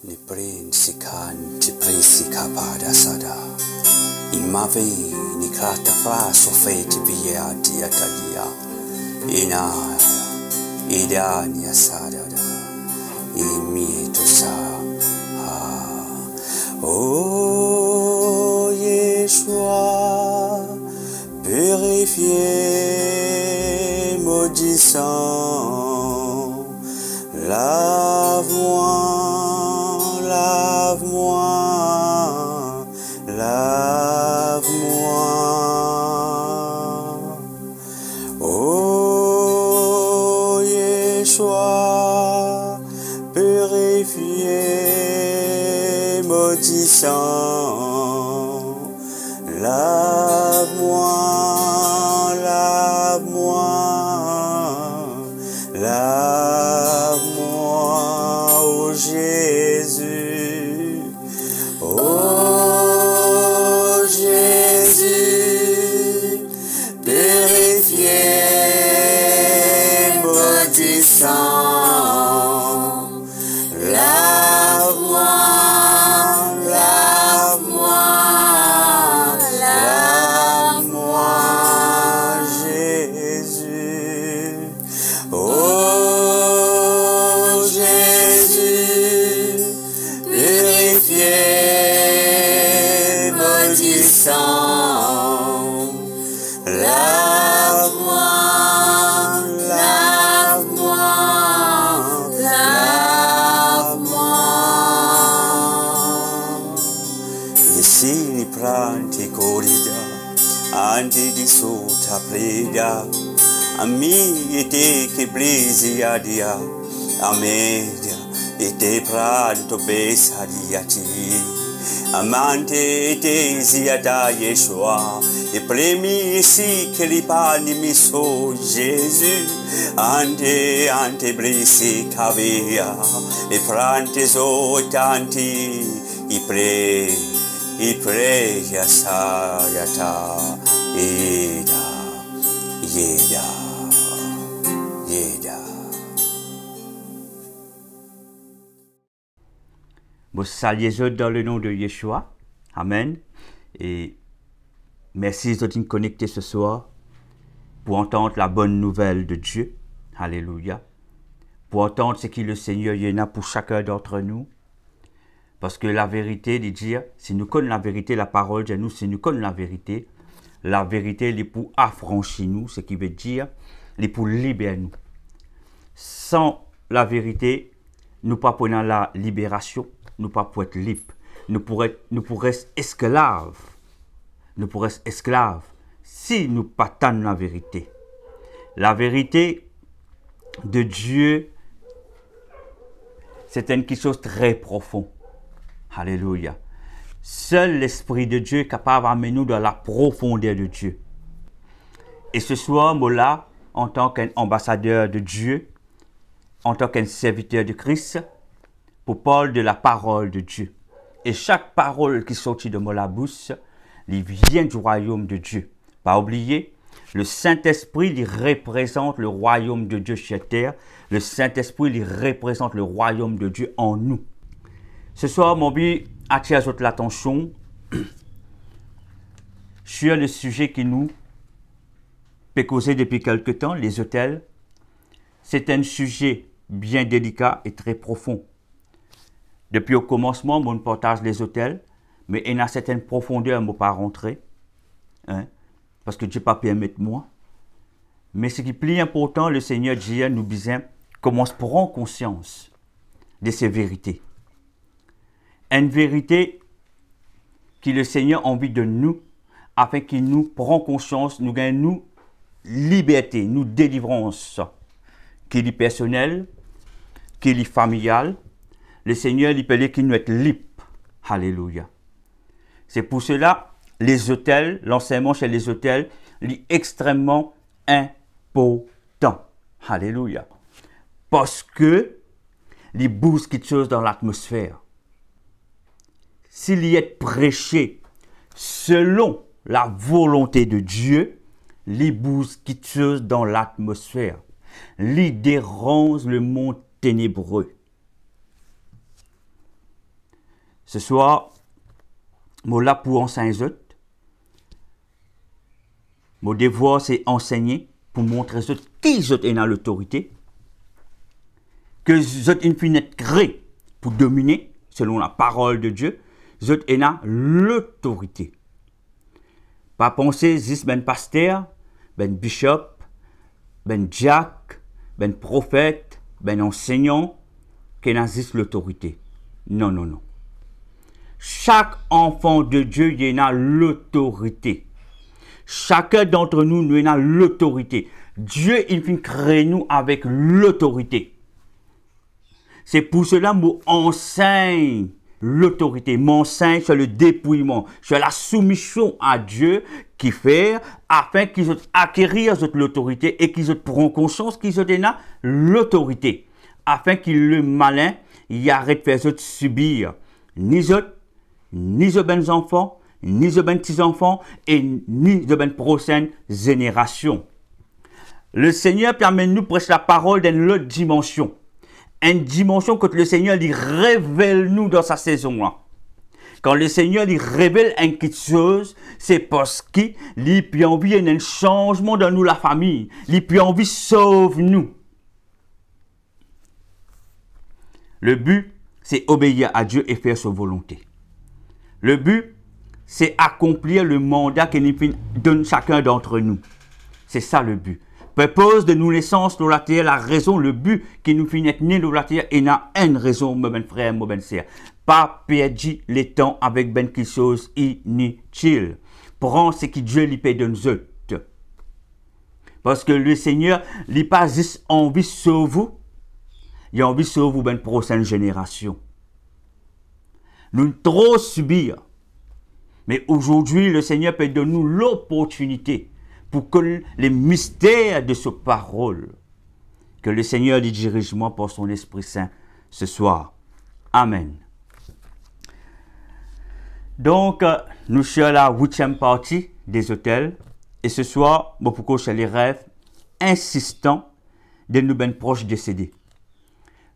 ni prin sikan ti prisika pada sada. Imave ni krata fra sofeti via dia tadia. Ina ida ni asada da. Imi to sa. Oh Yeshua, purifié, maudissant, lave-moi, lave-moi, lave-moi. Oh Yeshua, purifié, maudissant, lave-moi, lave-moi, lave-moi, oh Jésus, oh Jésus, purifié, maudissant, lave-moi, lave-moi, lave-moi, Jésus, oh Jésus, purifié, maudissant, lave-moi, lave-moi, lave-moi. Ici ni pranti corrida, anti di sota preda, ami ete che blisi adia, amedia ete pranto besadiati. Amante te ziada Yeshua, e premi ici che li pani mi so Jésus, ante blisi cavia, e prante so tanti, i pre yasayata, yeda. Vous saluez dans le nom de Yeshua. Amen. Et merci d'être connectés ce soir pour entendre la bonne nouvelle de Dieu. Alléluia. Pour entendre ce que le Seigneur y en a pour chacun d'entre nous. Parce que la vérité, de dire, si nous connaissons la vérité, la parole de nous, si nous connaissons la vérité est pour affranchir nous, ce qui veut dire, elle est pour libérer nous. Sans la vérité, nous ne pouvons pas la libération. Nous ne pouvons pas être libres. Nous pourrons être esclaves. Nous pourrons être esclaves si nous ne pas la vérité. La vérité de Dieu, c'est quelque chose de très profond. Alléluia. Seul l'Esprit de Dieu est capable d'amener nous dans la profondeur de Dieu. Et ce soir, moi là, en tant qu'ambassadeur de Dieu, en tant qu'un serviteur de Christ, pour parler de la parole de Dieu. Et chaque parole qui sortit de mon bouche, il vient du royaume de Dieu. Pas oublier, le Saint-Esprit, il représente le royaume de Dieu sur terre. Le Saint-Esprit, il représente le royaume de Dieu en nous. Ce soir, mon but attire l'attention sur le sujet qui nous peut causer depuis quelque temps, les autels. C'est un sujet bien délicat et très profond. Depuis au commencement, on partage les autels, mais il y a certaines profondeurs, on ne peut pas rentrer, hein, parce que Dieu n'a pas permis moi. Mais ce qui est plus important, le Seigneur dit, nous disons, comment se prendre conscience de ces vérités. Une vérité que le Seigneur a envie de nous, afin qu'il nous prenne conscience, nous gagnons liberté, nous délivrance, qu'il est personnel, qu'il est familial. Le Seigneur, il peut dire qu'il nous est libre. Alléluia. C'est pour cela, les autels, l'enseignement chez les autels, est extrêmement important. Alléluia. Parce que, il bouge quelque chose dans l'atmosphère. S'il y est prêché selon la volonté de Dieu, il bouge quelque chose dans l'atmosphère. Il dérange le monde ténébreux. Ce soir, moi là pour enseigner, mon devoir c'est enseigner pour montrer qui est dans l'autorité, que vous êtes créé pour dominer selon la parole de Dieu, vous êtes dans l'autorité. Pas penser juste ben pasteur, ben bishop, ben diacre, ben prophète, ben enseignant, qui n'a juste l'autorité. Non, non, non. Chaque enfant de Dieu il a l'autorité. Chacun d'entre nous, nous avons l'autorité. Dieu, il finit créer nous avec l'autorité. C'est pour cela que j'enseigne l'autorité. M'enseigne sur le dépouillement, sur la soumission à Dieu qui fait afin qu'ils acquérir cette l'autorité et qu'ils prennent conscience qu'ils ont l'autorité. Afin que le malin il arrête de faire subir ni de bons enfants, ni de bons petits-enfants et ni de bonnes prochaines générations. Le Seigneur permet de nous prêcher la parole dans l'autre dimension. Une dimension que le Seigneur lui révèle nous dans sa saison-là. Quand le Seigneur lui révèle une quelque chose, c'est parce qu'il a envie d'un changement dans nous, la famille. Il a envie de sauver nous. Le but, c'est obéir à Dieu et faire sa volonté. Le but, c'est accomplir le mandat qu'il donne chacun d'entre nous. C'est ça le but. Purpose de nous naissance dans la terre, la raison, le but qui nous finit né dans la terre, et n'a une raison, mon frère, mon sœur. Pas perdre le temps avec ben quelque chose inutile. Prends ce que Dieu lui paie de nous autres. Parce que le Seigneur, il n'a pas juste envie de sauver vous, il a envie de sauver vous, ben prochaine génération. Nous trop subir. Mais aujourd'hui, le Seigneur peut donner nous l'opportunité pour que les mystères de sa parole, que le Seigneur les dirige moi par son Esprit Saint ce soir. Amen. Donc, nous sommes à la 8e partie des hôtels. Et ce soir, pourquoi c'est les rêves insistants de nous ben proches décédés.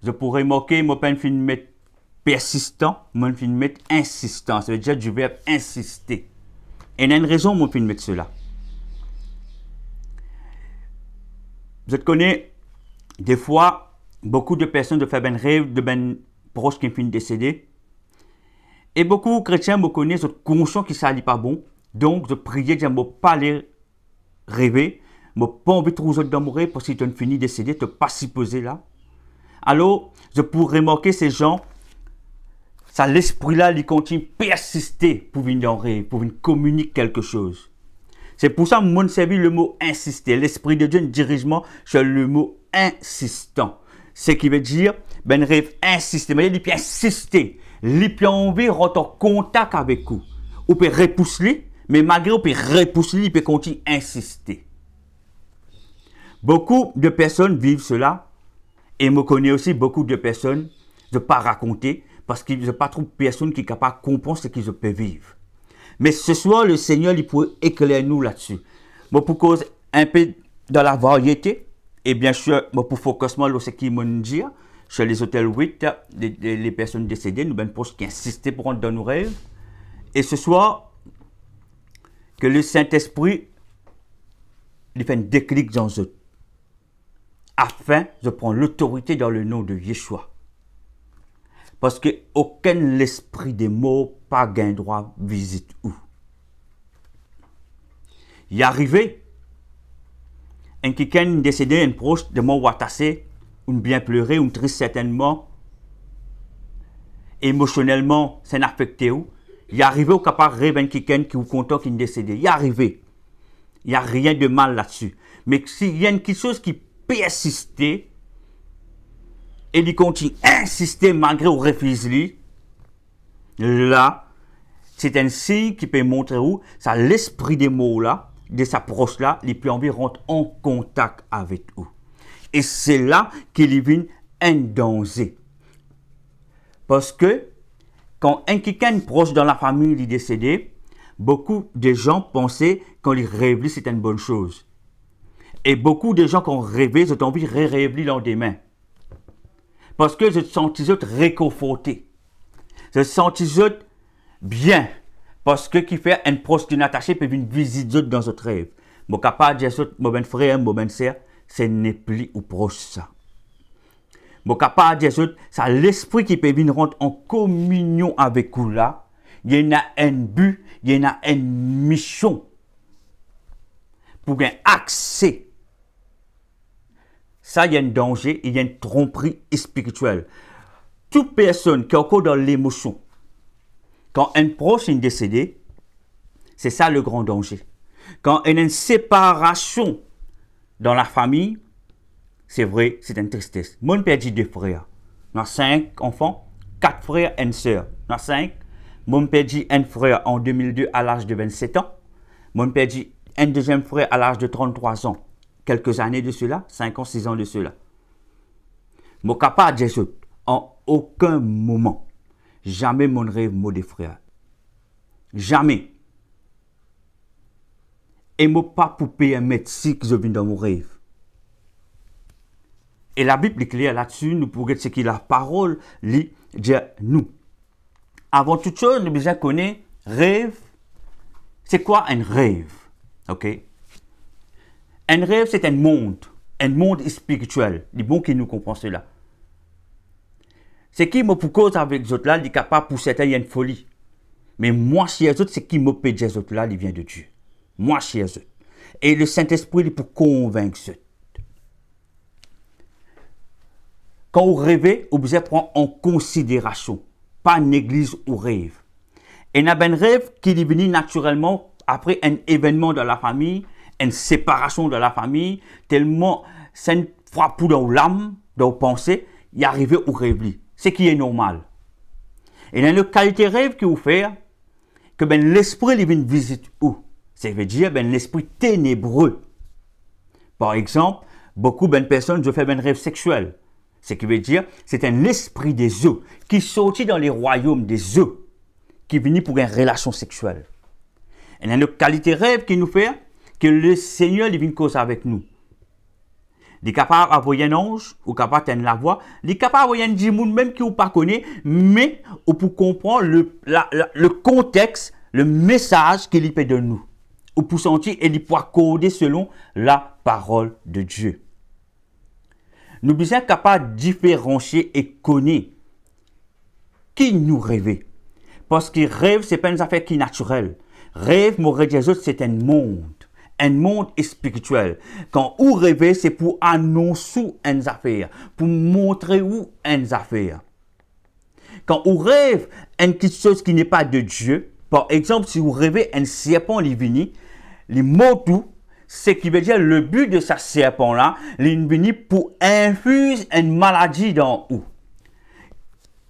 Je pourrais moquer, mon peine fin mettre persistant, mon fin mettre insistant. Ça veut dire du verbe insister. Et il y a une raison, mon fin mettre cela. Vous connaissez, des fois, beaucoup de personnes de faire un rêve de ben proches qui finissent décédés. Et beaucoup de chrétiens me connaissent, sont conscients que ça n'est pas bon. Donc, je priais, je ne vais pas les rêver. Je n'ai pas envie de trouver dans mourir parce qu'ils ont fini décédé, tu n'as pas s'y poser là. Alors, je pourrais remarquer ces gens, ça l'esprit-là, il continue de persister pour venir en rêve, pour venir communiquer quelque chose. C'est pour ça que moi, je servis le mot insister. L'Esprit de Dieu, un dirigement sur le mot insistant. Ce qui veut dire, ben rêve insister. Mais il peut insister. Il peut envie de rentrer en contact avec vous. On peut repousser, mais malgré on peut repousser, il peut continuer à insister. Beaucoup de personnes vivent cela. Et je connais aussi beaucoup de personnes, je ne peux pas raconter, parce qu'il n'y a pas trop de personnes qui sont capables de comprendre ce qu'ils peuvent vivre. Mais ce soir, le Seigneur, il peut éclairer nous là-dessus. Moi, pour cause un peu dans la variété, et bien sûr, moi, pour focus sur ce qu'il m'a dit, sur les hôtels 8, les personnes décédées, nous, ben, pour qui insistaient pour rentrer dans nos rêves. Et ce soir, que le Saint-Esprit, il fait un déclic dans eux, afin de prendre l'autorité dans le nom de Yeshua. Parce qu'aucun esprit des mots pas gain droit visite où. Il est arrivé, un quelqu'un décédé, un proche de mon watassé, une bien pleuré, une triste certainement, émotionnellement, c'est affecté où. Il est arrivé au capable rêve un quelqu'un qui vous content qu'il est décédé. Il est arrivé. Il n'y a rien de mal là-dessus. Mais s'il y a quelque chose qui persister et il continue à insister malgré au refus là, c'est un signe qui peut montrer où ça l'esprit des mots là, de sa proche là, il peut envie rentrer en contact avec vous. Et c'est là qu'il vient un danger. Parce que quand un quelqu'un proche dans la famille est décédé, beaucoup de gens pensaient quand il rêve c'est une bonne chose. Et beaucoup de gens qui ont rêvé, ont envie de rêver le lendemain. Parce que je sens réconforté. Se sentir bien. Parce que qui fait une proche qui attaché peut venir visiter dans notre rêve. Mon capable de dire mon frère, mon sœur, c'est n'est plus ou proche ça. Mon capable de dire ça l'esprit qui peut venir rentrer en communion avec vous là. Il y a un but, il y a une mission pour un accès. Ça, il y a un danger, il y a une tromperie spirituelle. Toute personne qui est encore dans l'émotion, quand un proche est décédé, c'est ça le grand danger. Quand il y a une séparation dans la famille, c'est vrai, c'est une tristesse. Moi, j'ai perdu 2 frères. J'ai 5 enfants, 4 frères et une sœur. J'ai 5. Moi, j'ai perdu un frère en 2002 à l'âge de 27 ans. Moi, j'ai perdu un deuxième frère à l'âge de 33 ans. Quelques années de cela, 5 ans, 6 ans de cela. Je suis capable de dire, en aucun moment, jamais mon rêve mot des frères. Jamais. Et je ne pas poupé un médecin que je viens dans mon rêve. Et la Bible est claire là-dessus, nous pourrions dire que la parole dit nous. Avant toute chose, nous devons connaître rêve. C'est quoi un rêve? Ok? Un rêve, c'est un monde spirituel. Il est bon qu'il nous comprenne cela. C'est qui me pour cause avec les autres là, il est capable pour certains, il y a une folie. Mais moi, chez les autres, c'est qui me peut dire les autres là, il vient de Dieu. Moi, chez les autres. Et le Saint-Esprit, il est pour convaincre ceux. Quand vous rêvez, vous devez prendre en considération, pas néglige ou rêve. Et il y a un rêve qui est venu naturellement après un événement dans la famille, une séparation de la famille, tellement c'est une frappe dans l'âme, dans la pensée, il est arrivé au rêve. C'est qui est normal. Et dans le qualité rêve que vous faites, que l'esprit vient visiter où? Ça veut dire l'esprit ténébreux. Par exemple, beaucoup de personnes je fais un rêve sexuel. Ce qui veut dire c'est un esprit des œufs qui sortit dans les royaumes des œufs, qui vient pour une relation sexuelle. Et dans le qualité rêve qu'il nous fait, que le Seigneur vient cause avec nous. Il est capable d'envoyer un ange, ou capable d'entendre la voix, il est capable d'envoyer un démon même qui vous pas connaît, mais pour comprendre le contexte, le message qu'il peut de nous. Ou pour sentir et il peut accorder selon la parole de Dieu. Nous sommes capables de différencier et connaître qui nous rêve. Parce que rêve, ce n'est pas une affaire qui est naturelle. Rêve, mon rêve des autres, c'est un monde spirituel. Quand vous rêvez, c'est pour annoncer une affaire, pour montrer où une affaire. Quand vous rêvez quelque chose qui n'est pas de Dieu, par exemple, si vous rêvez un serpent divini, les mots tout, c'est qui veut dire le but de ce serpent-là, il vient pour infuser une maladie dans vous.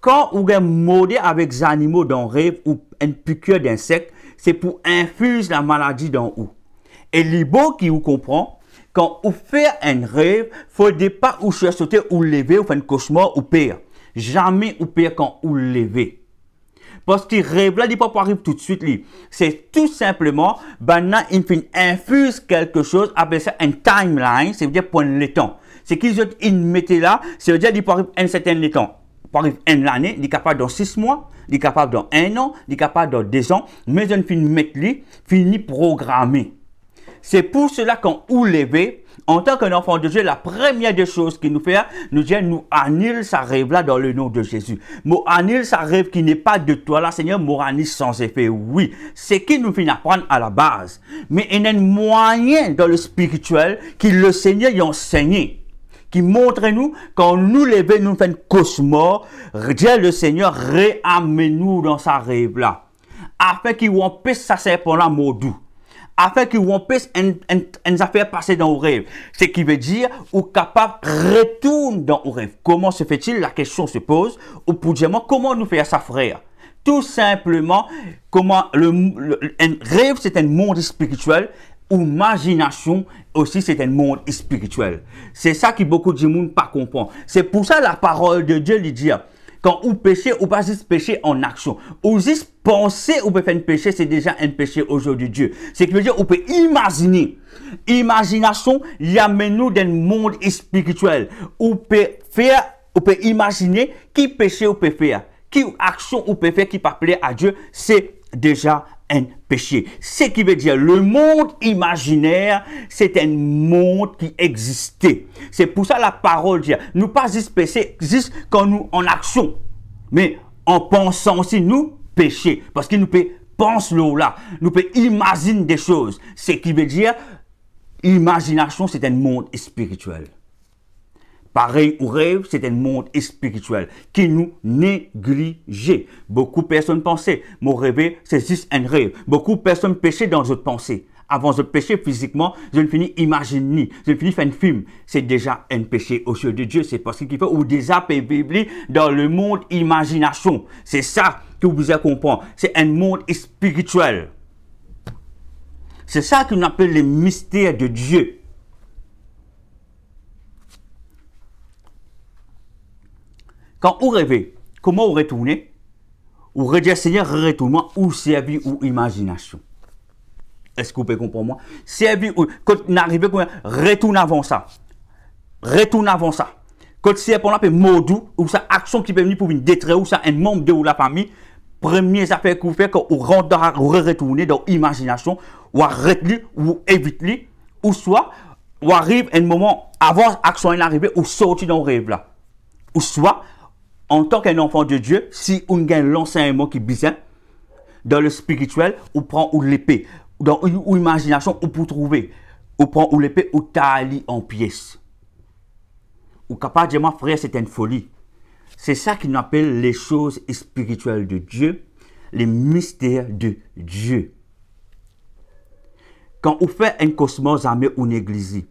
Quand vous avez mordé avec des animaux dans le rêve ou une piqûre d'insecte, c'est pour infuser la maladie dans vous. Et les beaux qui vous comprend, quand vous faites un rêve, il ne faut pas vous sauter ou lever, ou faire un cauchemar ou pire. Jamais ou pire quand vous levez. Parce que le rêve là, il ne peut pas arriver tout de suite. C'est tout simplement, il infuse quelque chose, appelle ça un timeline, ça veut dire point le temps. C'est qu'ils mettent là, ça veut dire qu'il peut arriver un certain temps. Il peut arriver une année, il est capable dans 6 mois, il est capable dans 1 an, il est capable dans 2 ans, mais il finit mettre lui, finit programmer. C'est pour cela quand vous levez, en tant qu'un enfant de Dieu, la première des choses qu'il nous fait, nous dit, nous annule sa rêve là dans le nom de Jésus. Nous annule sa rêve qui n'est pas de toi là, Seigneur, nous annule sans effet. Oui, c'est qu'il nous fait apprendre à la base. Mais il y a un moyen dans le spirituel que le Seigneur y a enseigné, qui montre nous, quand nous levons, nous faisons cauchemar, Dieu le Seigneur réamène-nous dans sa rêve là, afin qu'il empêche sa serpent là maudit. Afin qu'il empêche une affaire passer dans le rêve. Ce qui veut dire, ou capable retourne dans le rêve. Comment se fait-il? La question se pose. Ou pour dire, comment nous faire ça, frère? Tout simplement, comment un rêve, c'est un monde spirituel. Ou imagination aussi, c'est un monde spirituel. C'est ça que beaucoup de gens ne pas comprennent. C'est pour ça la parole de Dieu lui dit. Quand vous péchez, ou pas juste pécher en action. Ou juste penser, ou peut faire un péché, c'est déjà un péché aux yeux de Dieu. C'est qui veut dire, on peut imaginer. Imagination, il y a nous dans le monde spirituel. On peut faire, on peut imaginer qui péché on peut faire. qui action ou peut faire qui pas plaire à Dieu, c'est déjà un péché. Ce qui veut dire le monde imaginaire, c'est un monde qui existait. C'est pour ça la parole dit, nous pas juste péché, juste quand nous en action, mais en pensant aussi nous pécher, parce que nous peut penser là, nous peut imaginer des choses. Ce qui veut dire imagination, c'est un monde spirituel. Pareil au rêve, c'est un monde spirituel qui nous négligeait. Beaucoup de personnes pensaient, mon rêve, c'est juste un rêve. Beaucoup de personnes péchaient dans notre pensée. Avant de pécher physiquement, je ne finis imaginer, je ne finis faire un film. C'est déjà un péché aux yeux de Dieu. C'est parce qu'il faut ou déjà vivre dans le monde imagination. C'est ça que vous devez comprendre. C'est un monde spirituel. C'est ça qu'on appelle les mystères de Dieu. Quand vous rêvez, comment vous retournez? Vous redire Seigneur, retournement ou servir ou imagination. Est-ce que vous pouvez comprendre moi? Servir ou quand vous arrivez, retourne avant ça. Retourne avant ça. Quand c'est pour l'appel modou ou ça action qui peut venir pour une détresse ou ça un membre de la famille, première affaire que vous faites quand vous rentrez, vous retournez dans l'imagination, ou arrêtez ou évitez, ou soit ou arrive un moment avant l'action d'arriver ou sortir dans le rêve là. Ou soit en tant qu'un enfant de Dieu, si on gagne l'enseignement qui est bizarre, dans le spirituel, on prend l'épée, dans une imagination, on peut trouver, on prend l'épée, on taille en pièces. Ou capable de dire, moi frère, c'est une folie. C'est ça qu'on appelle les choses spirituelles de Dieu, les mystères de Dieu. Quand on fait un cosmos armé ou une église,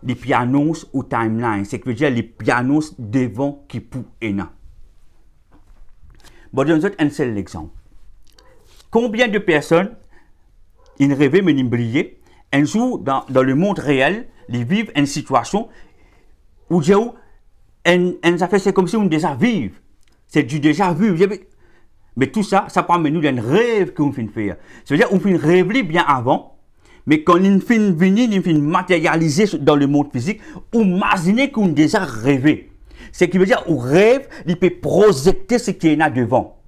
les pianos ou timeline, c'est que veut dire les pianos devant qui pour ENA. Bon, je vous donne un seul exemple. Combien de personnes, ils rêvaient, mais ils brillaient, un jour, dans le monde réel, ils vivent une situation où c'est comme si on déjà vivent. C'est du déjà vu. Mais tout ça, ça permet nous d'un rêve qu'on fait faire. C'est-à-dire qu'on fait rêver bien avant. Mais quand on finit venir, on finit matérialiser dans le monde physique, on imagine qu'on a déjà rêvé. Ce qui veut dire qu'on rêve, il peut projeter ce qui est là devant.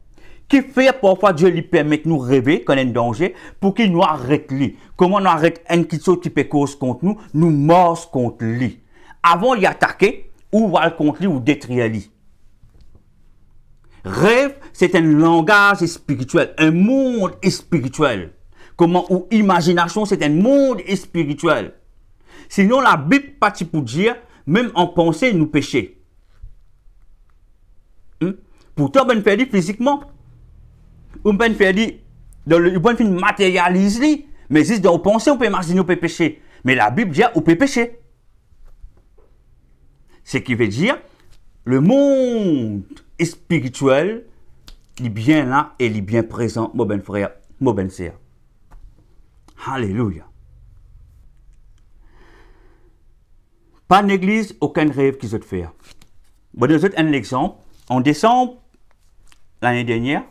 Qui fait parfois Dieu lui permet de nous rêver quand il y a un danger pour qu'il nous arrête lui. Comment on arrête un qui saute qui peut cause contre nous mord contre lui. Avant d'y attaquer, ou voir contre lui ou détruire lui. Rêve, c'est un langage spirituel, un monde spirituel. Comment ou imagination, c'est un monde spirituel. Sinon, la Bible partit pour dire, même en pensée, nous péchons. Pourtant, on peut faire physiquement. On peut faire matérialiser, mais juste dans la pensée, on peut imaginer, on peut pécher. Mais la Bible dit, on peut pécher. Ce qui veut dire, le monde spirituel, il est bien là et il est bien présent, mon ben frère, mon ben sœur. Alléluia. Pas d'église, aucun rêve qu'ils ont fait. Bon, je vous donne un exemple. En décembre, l'année dernière,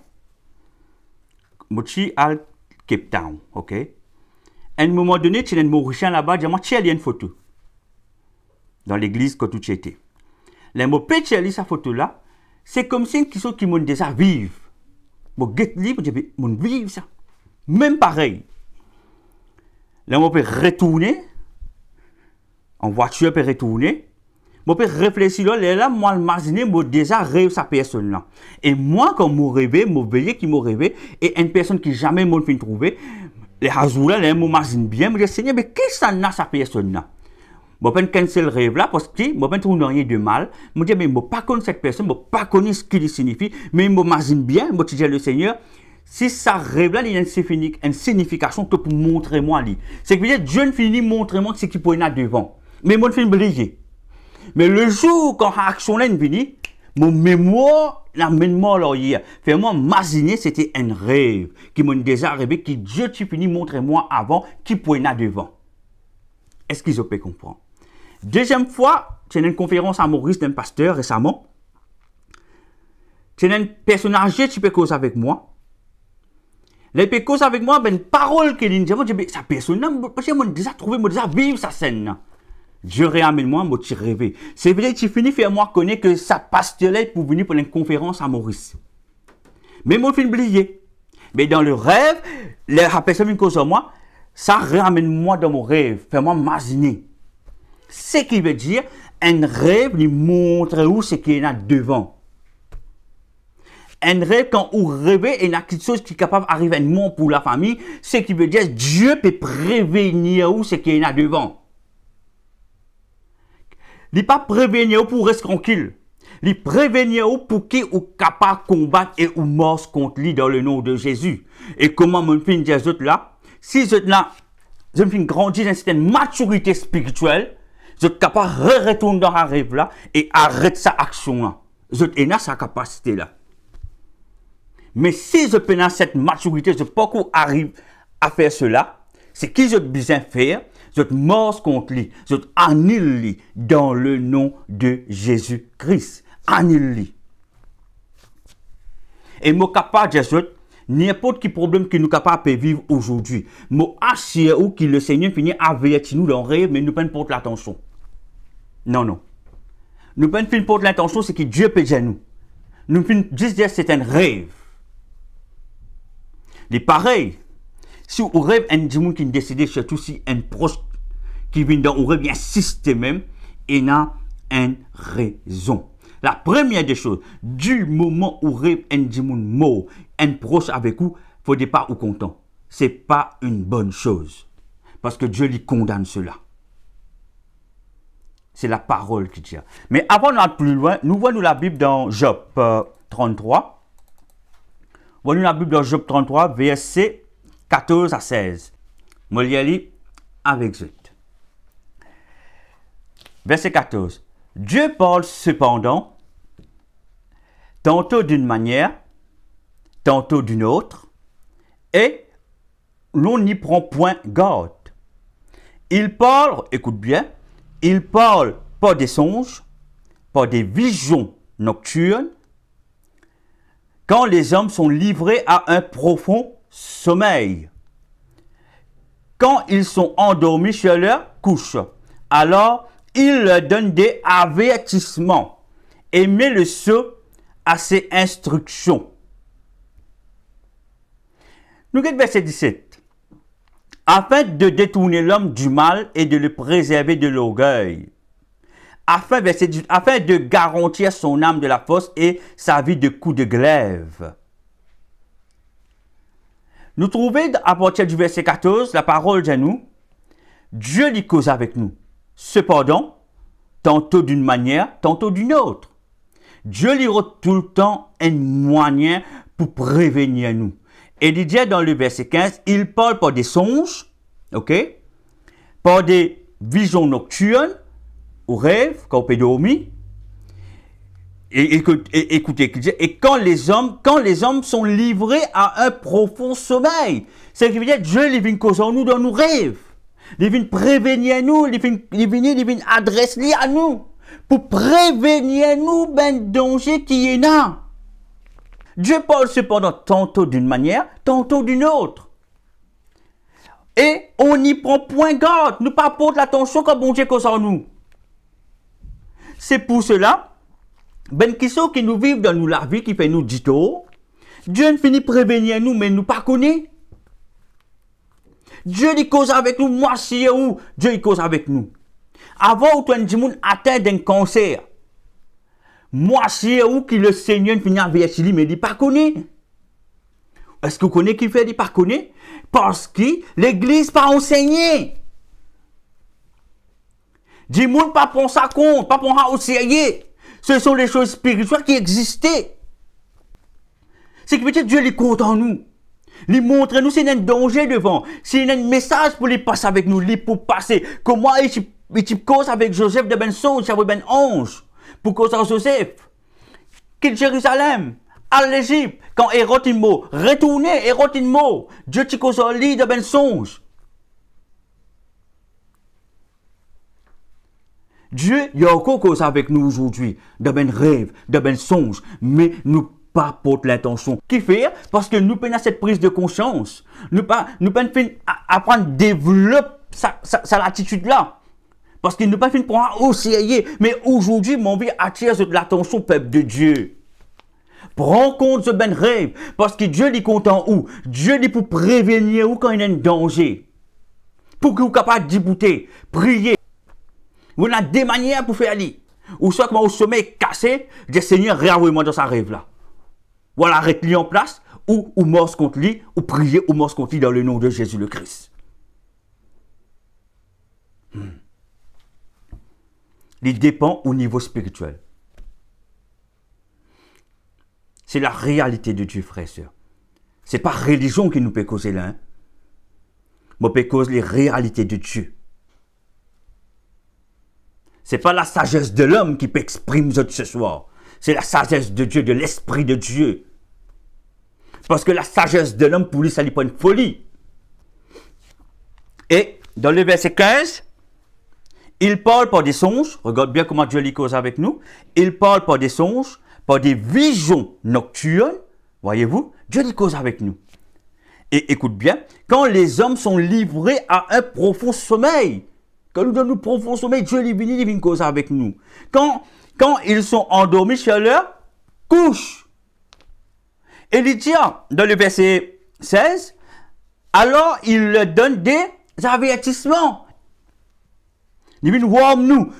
je suis à Cape Town, ok? À un moment donné, tu as un Mauricien là-bas, dis-moi, tu as une photo. Dans l'église que tu étais. Les mots péché, sa photo-là, c'est comme si qui sont qui m'ont déjà vivre. Bon, get libre, m'ont vivre ça. Même pareil. Là, on peut retourner. En voiture, peut retourner. On peut réfléchir là, moi, imaginer, moi, déjà rêve sa personne-là. Et moi, quand je rêve, je veille qui m'a rêvé, et une personne qui jamais m'a fait trouver, les hasoulas, là, m'imagine bien, je me dis, Seigneur, mais qu'est-ce que ça n'a, sa personne-là? Je ne cancel le rêve là parce que je ne trouve rien de mal. Je me dis, mais je ne pas connais cette personne, je ne pas connais ce qu'il signifie, mais je m'imagine bien, je dis, le Seigneur, si ça rêve là, il y a une signification que pour montrer moi. C'est que Dieu ne finit montrer moi ce qu'il peut y avoir devant. Mais moi, je finis briller. Mais le jour quand l'action là vient, mon mémoire, la mémoire là hier, fait-moi imaginer c'était un rêve qui m'a déjà rêvé, que Dieu tu finis montrer moi avant, qui peut y avoir devant. Est-ce qu'ils ont pu comprendre? Deuxième fois, j'ai une conférence à Maurice d'un pasteur récemment. C'est un personnage qui peut causer avec moi. Les peut causer avec moi, ben parole qu'il dit, je dis, sa personne, parce que moi déjà trouvé, moi déjà vivre sa scène. Dieu réamène moi, je rêvé. C'est vrai que tu finis faire moi connaître que sa pasteur là pour venir pour une conférence à Maurice. Mais mon film oublié. Mais dans le rêve, les personnes qui causent moi, ça ramène moi dans mon rêve, fait-moi m'imaginer. Ce qui veut dire, un rêve lui montre où c'est qu'il y a devant. Un rêve, quand on rêve, il y a quelque chose qui est capable d'arriver pour la famille, ce qui veut dire Dieu peut prévenir où c'est qu'il y a devant. Il ne peut pas prévenir pour rester tranquille. Il prévenir pour qu'il soit capable de combattre et ou mort contre lui dans le nom de Jésus. Et comment me fin dire là? Si je me fin grandir dans une certaine maturité spirituelle, je suis capable de retourner dans un rêve là et arrêter sa action là. Je suis dans sa capacité là. Mais si je peux dans cette maturité, je ne peux pas arriver à faire cela, c'est qui je besoin faire, je mort contre lui, je annule lui dans le nom de Jésus-Christ. Annule lui. Et je suis capable de dire, n'importe quel problème que nous sommes capables de vivre aujourd'hui, je assure ou que le Seigneur finit à avertir nous dans le rêve, mais nous ne pouvons pas porter l'attention. Non, non. Nous ne pouvons pas porter l'attention, c'est que Dieu peut dire nous. Nous pouvons juste dire que c'est un rêve. C'est pareil. Si vous rêvez un dimanche qui décide, surtout si un proche qui vient dans le rêve, insiste même, il y a une raison. La première des choses, du moment où rêve un dimanche mort, un proche avec vous, il ne faut pas être content. Ce n'est pas une bonne chose. Parce que Dieu lui condamne cela. C'est la parole qui tient. Mais avant d'aller plus loin, nous voyons la Bible dans Job 33. Voyons la Bible dans Job 33, versets 14 à 16. Je vais lire avec vous. Verset 14. Dieu parle cependant, tantôt d'une manière, tantôt d'une autre, et l'on n'y prend point garde. Il parle, écoute bien, il parle par des songes, par des visions nocturnes, quand les hommes sont livrés à un profond sommeil. Quand ils sont endormis sur leur couche, alors il leur donne des avertissements et met le sceau à ses instructions. Nous regardons verset 17. Afin de détourner l'homme du mal et de le préserver de l'orgueil. Afin de garantir son âme de la force et sa vie de coups de glaive. Nous trouvons à partir du verset 14 la parole de nous. Dieu lui cause avec nous. Cependant, tantôt d'une manière, tantôt d'une autre. Dieu lui rend tout le temps un moyen pour prévenir nous. Et il dit dans le verset 15, il parle par des songes, ok, par des visions nocturnes, au rêve, quand on peut dormir. Et écoutez, et quand les hommes sont livrés à un profond sommeil, c'est ce qui veut dire Dieu il vient causer nous dans nos rêves. Il vient prévenir nous, il vient adresser à nous, pour prévenir nous ben danger qui est là. Dieu parle cependant tantôt d'une manière, tantôt d'une autre. Et on n'y prend point garde, nous pas porter l'attention quand bon Dieu cause en nous. C'est pour cela, ben qui sont qui nous vivent dans nous la vie, qui fait nous dit tout, Dieu ne finit prévenir nous, mais nous pas connaît. Dieu il cause avec nous, moi si où Dieu il cause avec nous. Avant où tu as un atteint d'un cancer, moi si où qui le Seigneur finit avec lui, mais il pas connaît. Est-ce que vous connaissez qui fait, il pas connaît? Parce que l'église pas enseigné. Dis-moi pas prendre ça compte, pas prendre ça au sérieux. Ce sont les choses spirituelles qui existaient. C'est que peut-être Dieu les compte en nous. Il montre nous c'est un danger devant. C'est un message pour les passer avec nous, les pour passer. Comment il cause avec Joseph de ben songe, avec ben ange. Pour cause de Joseph. Quitte Jérusalem, à l'Égypte, quand Hérode est mort, retourner, Hérode est mort. Dieu t'y cause en lit de ben songe. Dieu, il y a encore cause avec nous aujourd'hui, de ben rêve, de ben songe, mais nous pas porte l'intention. Qui fait? Parce que nous prenons cette prise de conscience. Nous prenons apprendre à développer cette attitude-là. Parce qu'il ne pas fait prendre au sérieux. Mais aujourd'hui, mon vie attire l'attention peuple de Dieu. Prends compte de ce ben rêve. Parce que Dieu dit content où? Dieu dit pour prévenir ou quand il y a un danger. Pour que vous soyez capable d'ébouter, prier. Vous avez des manières pour faire aller. Ou soit quand au sommeil cassé, le Seigneur réenvoie-moi dans sa rêve là. Voilà, arrête-lui en place, ou mort contre lui, ou prier, ou mort contre lui dans le nom de Jésus le Christ. Il dépend au niveau spirituel. C'est la réalité de Dieu, frères et sœurs. Ce n'est pas religion qui nous peut causer là. Hein? Mais peut causer les réalités de Dieu. Ce n'est pas la sagesse de l'homme qui peut exprimer ce soir. C'est la sagesse de Dieu, de l'Esprit de Dieu. Parce que la sagesse de l'homme, pour lui, ça n'est pas une folie. Et dans le verset 15, il parle par des songes. Regarde bien comment Dieu lit cause avec nous. Il parle par des songes, par des visions nocturnes. Voyez-vous, Dieu lit cause avec nous. Et écoute bien, quand les hommes sont livrés à un profond sommeil, quand nous donnons un profond sommeil, Dieu lui vient cause avec nous. Quand ils sont endormis sur leur couche. Et il dit dans le verset 16, alors il leur donne des avertissements. Il dit, nous,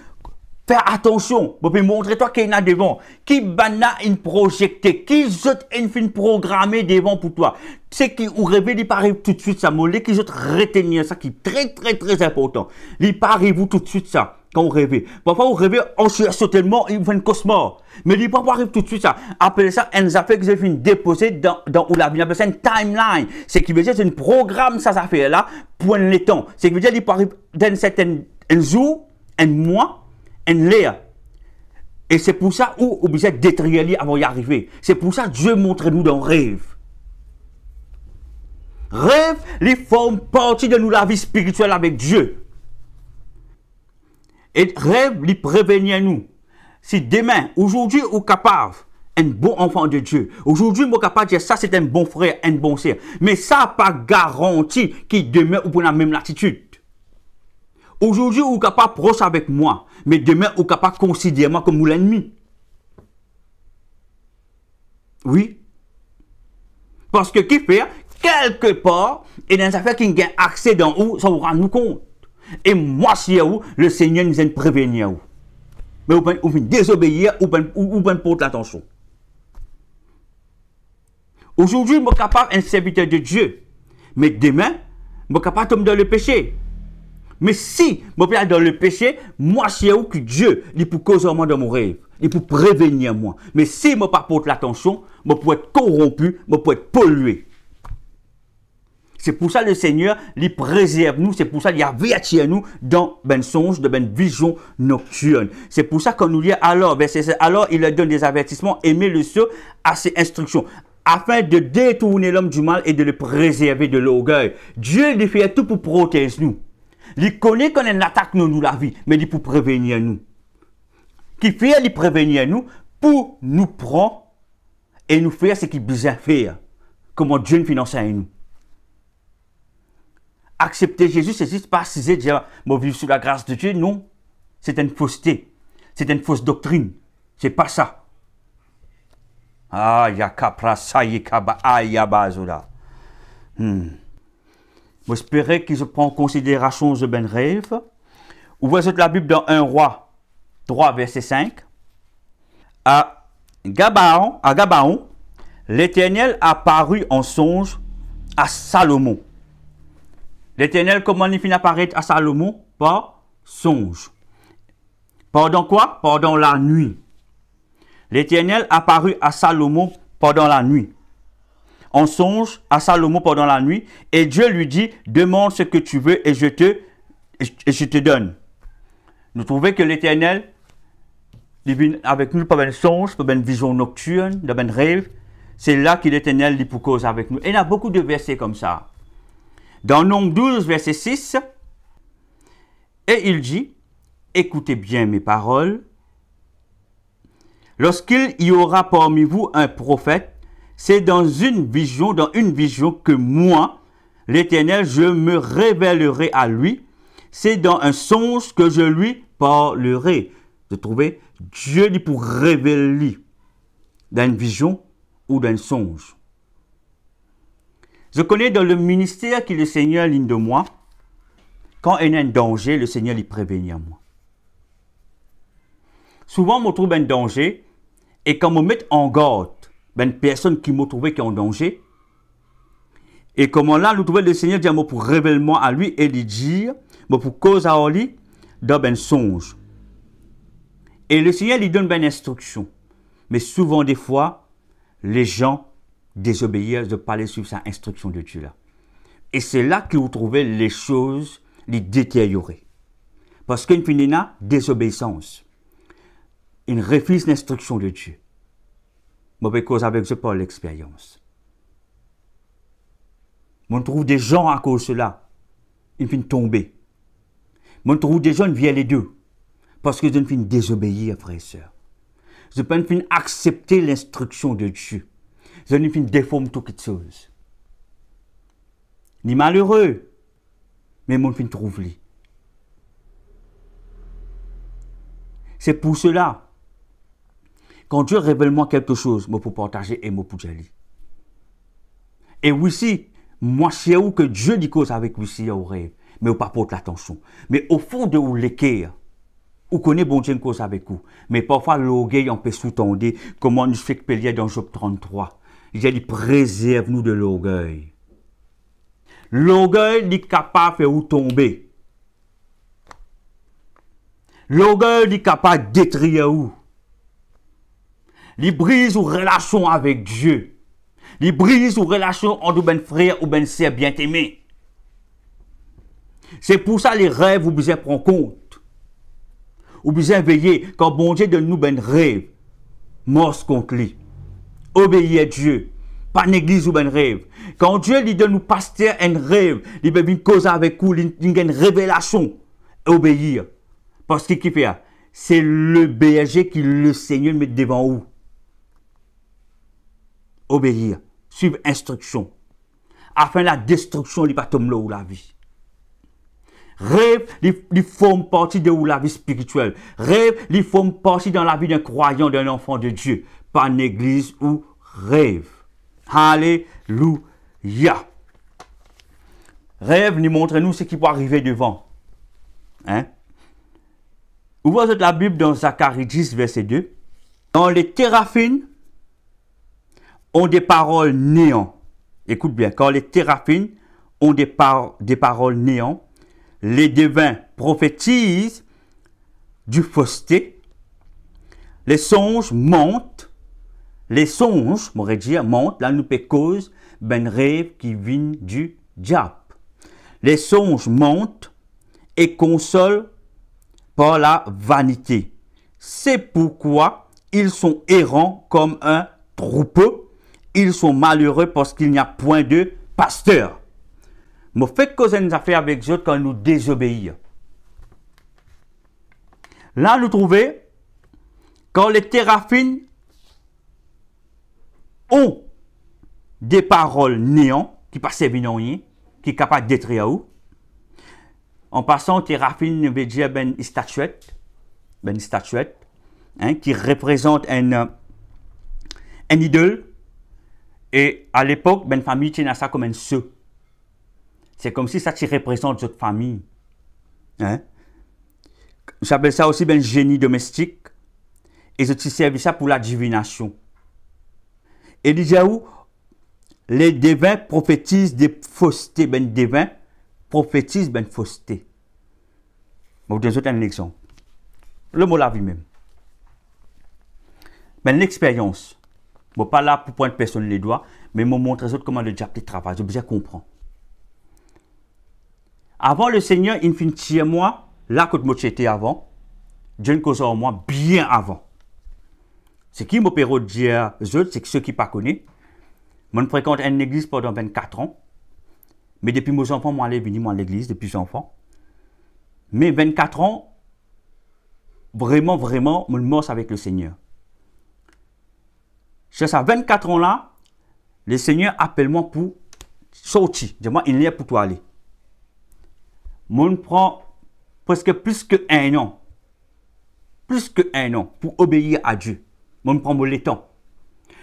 fais attention, pour montrer toi qu'il y en a devant, qui bana une projecté, qui jette une fin programmée devant pour toi. C'est qui ou rêver, il paraît tout de suite ça, mollet, qui jette retenir ça, qui est très très très important. Il paraît vous tout de suite ça, quand vous rêvez. Parfois vous rêvez, on se saute tellement, il fait une cauchemar. Mais il parfois arrive tout de suite ça. Appelez ça un affaire que j'ai fait déposer dans où la vie, appelle ça une timeline. C'est qui veut dire c'est un programme ça fait là, pour les temps. C'est qui veut dire il peut arriver dans un jour, un mois, un l'air. Et c'est pour ça où obligé d'être réalisé avant d'y arriver. C'est pour ça que Dieu montre nous dans le rêve. Rêve, les forment partie de nous la vie spirituelle avec Dieu. Et rêve, les prévenir nous. Si demain, aujourd'hui, vous êtes capable, un bon enfant de Dieu, aujourd'hui, vous êtes capable de dire ça, c'est un bon frère, un bon sœur. Mais ça n'a pas garanti que demain, vous prenez la même latitude. Aujourd'hui, vous êtes capable de proche avec moi, mais demain, vous êtes capable de considérer moi comme l'ennemi. Oui. Parce que qui fait, quelque part, et dans les affaires qui ont accès dans où, ça vous rend nous compte. Et moi, si vous, le Seigneur nous a prévenir vous. Mais vous pouvez désobéir ou pouvez porter l'attention. Aujourd'hui, je suis capable d'être un serviteur de Dieu. Mais demain, je suis capable de tomber dans le péché. Mais si je suis dans le péché, moi, si vous que Dieu, il peut causer moi dans mon rêve. Il peut prévenir moi. Mais si je ne porte l'attention, je peux être corrompu, je peux être pollué. C'est pour ça que le Seigneur les préserve nous, c'est pour ça qu'il avertit nous dans ben songe, de ben vision nocturne. C'est pour ça qu'on nous dit alors, alors il leur donne des avertissements, aimer le ceux à ses instructions, afin de détourner l'homme du mal et de le préserver de l'orgueil. Dieu il fait tout pour protéger nous. Il connaît qu'on attaque nous la vie, mais il pour prévenir nous. Qui fait il prévenir nous pour nous prendre et nous faire ce qu'il a besoin de faire. Comment Dieu nous finance à nous. Accepter Jésus, c'est juste pas si dire, moi vivre sous la grâce de Dieu, non. C'est une fausseté. C'est une fausse doctrine. C'est pas ça. Ah, yakapra sayikaba ayabazola. J'espère qu'ils prennent en considération ce ben rêve. Ouvrez la Bible dans 1 Roi 3, verset 5. À Gabaon, l'Éternel apparut en songe à Salomon. L'Éternel, comment il finit apparaître à Salomon? Par songe. Pendant quoi? Pendant la nuit. L'Éternel apparut à Salomon pendant la nuit. En songe à Salomon pendant la nuit. Et Dieu lui dit, demande ce que tu veux et je te donne. Nous trouvons que l'Éternel, il vient avec nous par un songe, par une vision nocturne, par un rêve. C'est là que l'Éternel dit pour cause avec nous. Et il y a beaucoup de versets comme ça. Dans Nombre 12, verset 6, et il dit, écoutez bien mes paroles, lorsqu'il y aura parmi vous un prophète, c'est dans une vision que moi, l'Éternel, je me révélerai à lui, c'est dans un songe que je lui parlerai. Vous trouvez, Dieu dit pour révéler dans une vision ou d'un songe. Je connais dans le ministère que le Seigneur ligne de moi, quand il y a un danger, le Seigneur lui prévenir moi. Souvent, je trouve un danger, et quand je me mets en garde, une personne qui m'a trouvé qui est en danger, et comment là, nous trouvons le Seigneur dire pour révélement à lui et lui dire, pour cause à lui, dans un songe. Et le Seigneur lui donne une instruction. Mais souvent, des fois, les gens désobéissent de parler sur cette instruction de Dieu là. Et c'est là que vous trouvez les choses les détériorer. Parce qu'il y a une désobéissance. Une refuse l'instruction de Dieu. Mauvaise cause avec ce par l'expérience. On trouve des gens à cause de cela. Ils finissent tomber. On trouve des gens qui viennent les deux. Parce que je ne finis désobéir, frères et sœurs. Je ne finis accepter l'instruction de Dieu. Je ne finis déformer toute chose. Ni malheureux, mais mon fin trouve lui. C'est pour cela, quand Dieu révèle moi quelque chose, moi pour partager et moi pour dire. Et aussi, moi c'est où que Dieu dit cause avec lui au rêve, mais on pas porte l'attention. Mais au fond de où l'équerre, ou connaît bon Dieu une cause avec vous, mais parfois l'orgueil on peut sous-tendre, comment nous fait que dans Job 33. Il dit préserve-nous de l'orgueil. L'orgueil est capable de vous tomber. L'orgueil est capable de détruire vous. Il brise vos relations avec Dieu. Il brise vos relations entre ben frère ou ben sœur bien aimé. C'est pour ça les rêves, vous besoin prendre compte. Vous besoin veiller quand bon Dieu donne nous ben rêve. Morse contre lui. Obéir à Dieu. Pas néglige ou ben rêve. Quand Dieu lui donne nous pasteur un rêve, il veut une cause avec vous, il a une révélation. Obéir. Parce qu'il fait, c'est le berger qui le Seigneur met devant vous. Obéir. Suivre instruction. Afin la destruction n'est pas tomber là où la vie. Rêve, il forme partie de où la vie spirituelle. Rêve, il forme partie dans la vie d'un croyant, d'un enfant de Dieu. Pas néglige ou rêve. Alléluia. Rêve nous montre-nous ce qui peut arriver devant. Hein? Ouvrez la Bible dans Zacharie 10, verset 2. Dans les téraphines ont des paroles néant. Écoute bien, quand les téraphines ont des paroles néant, les devins prophétisent du fausseté, les songes montent. Les songes, m'aurait dit, montent, là nous peut cause ben rêve qui vient du diable. Les songes montent et consolent par la vanité. C'est pourquoi ils sont errants comme un troupeau. Ils sont malheureux parce qu'il n'y a point de pasteur. Mais faites cause nous affaires avec eux quand nous désobéissons. Là, nous trouvons, quand les téraphines ont des paroles néant, qui passent bien rien, qui sont capables d'être à où. En passant, téraphine veut dire une statuette, hein, qui représente un idole. Et à l'époque, une famille tient ça comme un sceau. C'est comme si ça représente votre famille. Hein? J'appelle ça aussi un génie domestique. Et je servis ça pour la divination. Et déjà où les devins prophétisent des faussetés. Ben devins prophétisent ben fausseté. Bon, vous avez un exemple. Le mot la vie même. Ben l'expérience. Bon, pas là pour pointer personne les doigts, mais je montre aux autres comment le diable travaille. Je besoin comprendre. Avant le Seigneur, il finit moi, là que moi j'étais avant, Dieu ne cause en moi bien avant. Ce qui m'opère dire aux autres, c'est que ceux qui ne connaissent pas, je fréquente une église pendant 24 ans, mais depuis mes enfants, moi, je suis venu à l'église depuis mes enfants. Mais 24 ans, vraiment, je me morse avec le Seigneur. Sur ces 24 ans-là, le Seigneur appelle moi pour sortir. Dis-moi, il est pour toi aller. Moi, je prends presque plus qu'un an. Plus qu'un an pour obéir à Dieu. Moi, je prends le temps.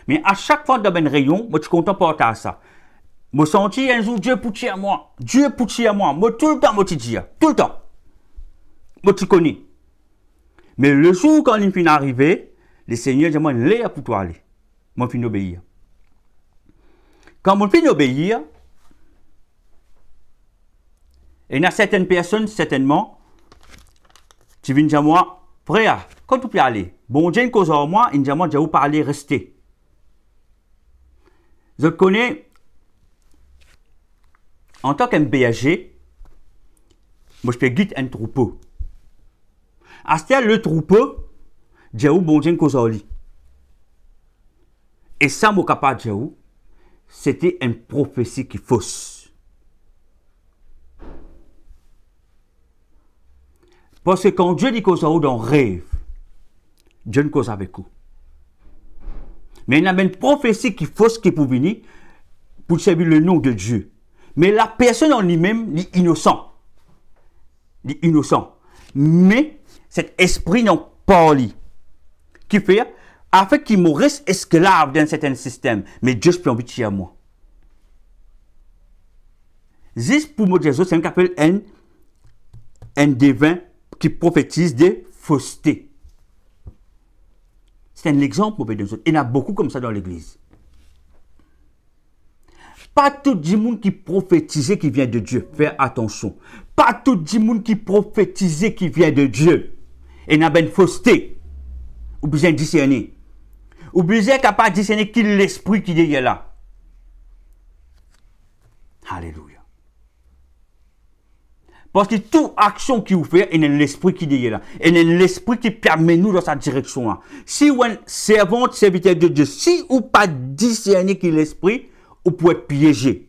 Mais à chaque fois dans un rayon, moi, je suis content pour ça. Je sens un jour Dieu pour à moi. Dieu pour à moi. Moi, tout le temps, moi, tu dis. Tout le temps. Moi, tu connais. Mais le jour quand il finit d'arriver, le Seigneur dit, moi, il est pour toi aller. Moi, je finis d'obéir. Quand je finis d'obéir, il y a certaines personnes, certainement, qui viennent dire moi, frère, quand tu peux aller, bon Dieu, une cause en moi, il dit moi, je vais vous parler, rester. Je connais, en tant qu'MBAG, moi je peux guider un troupeau. À ce temps, le troupeau, je vais bon Dieu, une cause en lui. Et ça, mon capable de dire, c'était une prophétie qui est fausse. Parce que quand Dieu dit cause dans rêve, Dieu ne cause avec vous. Mais il y a une prophétie qui est fausse qui peut venir pour servir le nom de Dieu. Mais la personne en lui-même est innocent. Il est innocent. Mais cet esprit n'a pas lui. Qui fait, afin qu'il me reste esclave dans un certain système. Mais Dieu peut envie de tuer à moi. Juste pour me dire, c'est un qu'appelle un devin qui prophétise des faussetés. C'est un exemple mauvais de autres. Il y en a beaucoup comme ça dans l'église. Pas tout le monde qui prophétise qui vient de Dieu. Fais attention. Pas tout le monde qui prophétise qui vient de Dieu. Il y a une fausseté. Ou bien discerner. Ou bien capable de discerner qui est l'esprit qui est là. Alléluia. Parce que toute action qui vous fait, il y a l'esprit qui est là. Il y a l'esprit qui permet nous dans sa direction. Si vous êtes servante, serviteur de Dieu, si vous pas discerner qui est l'esprit, vous pouvez être piégé.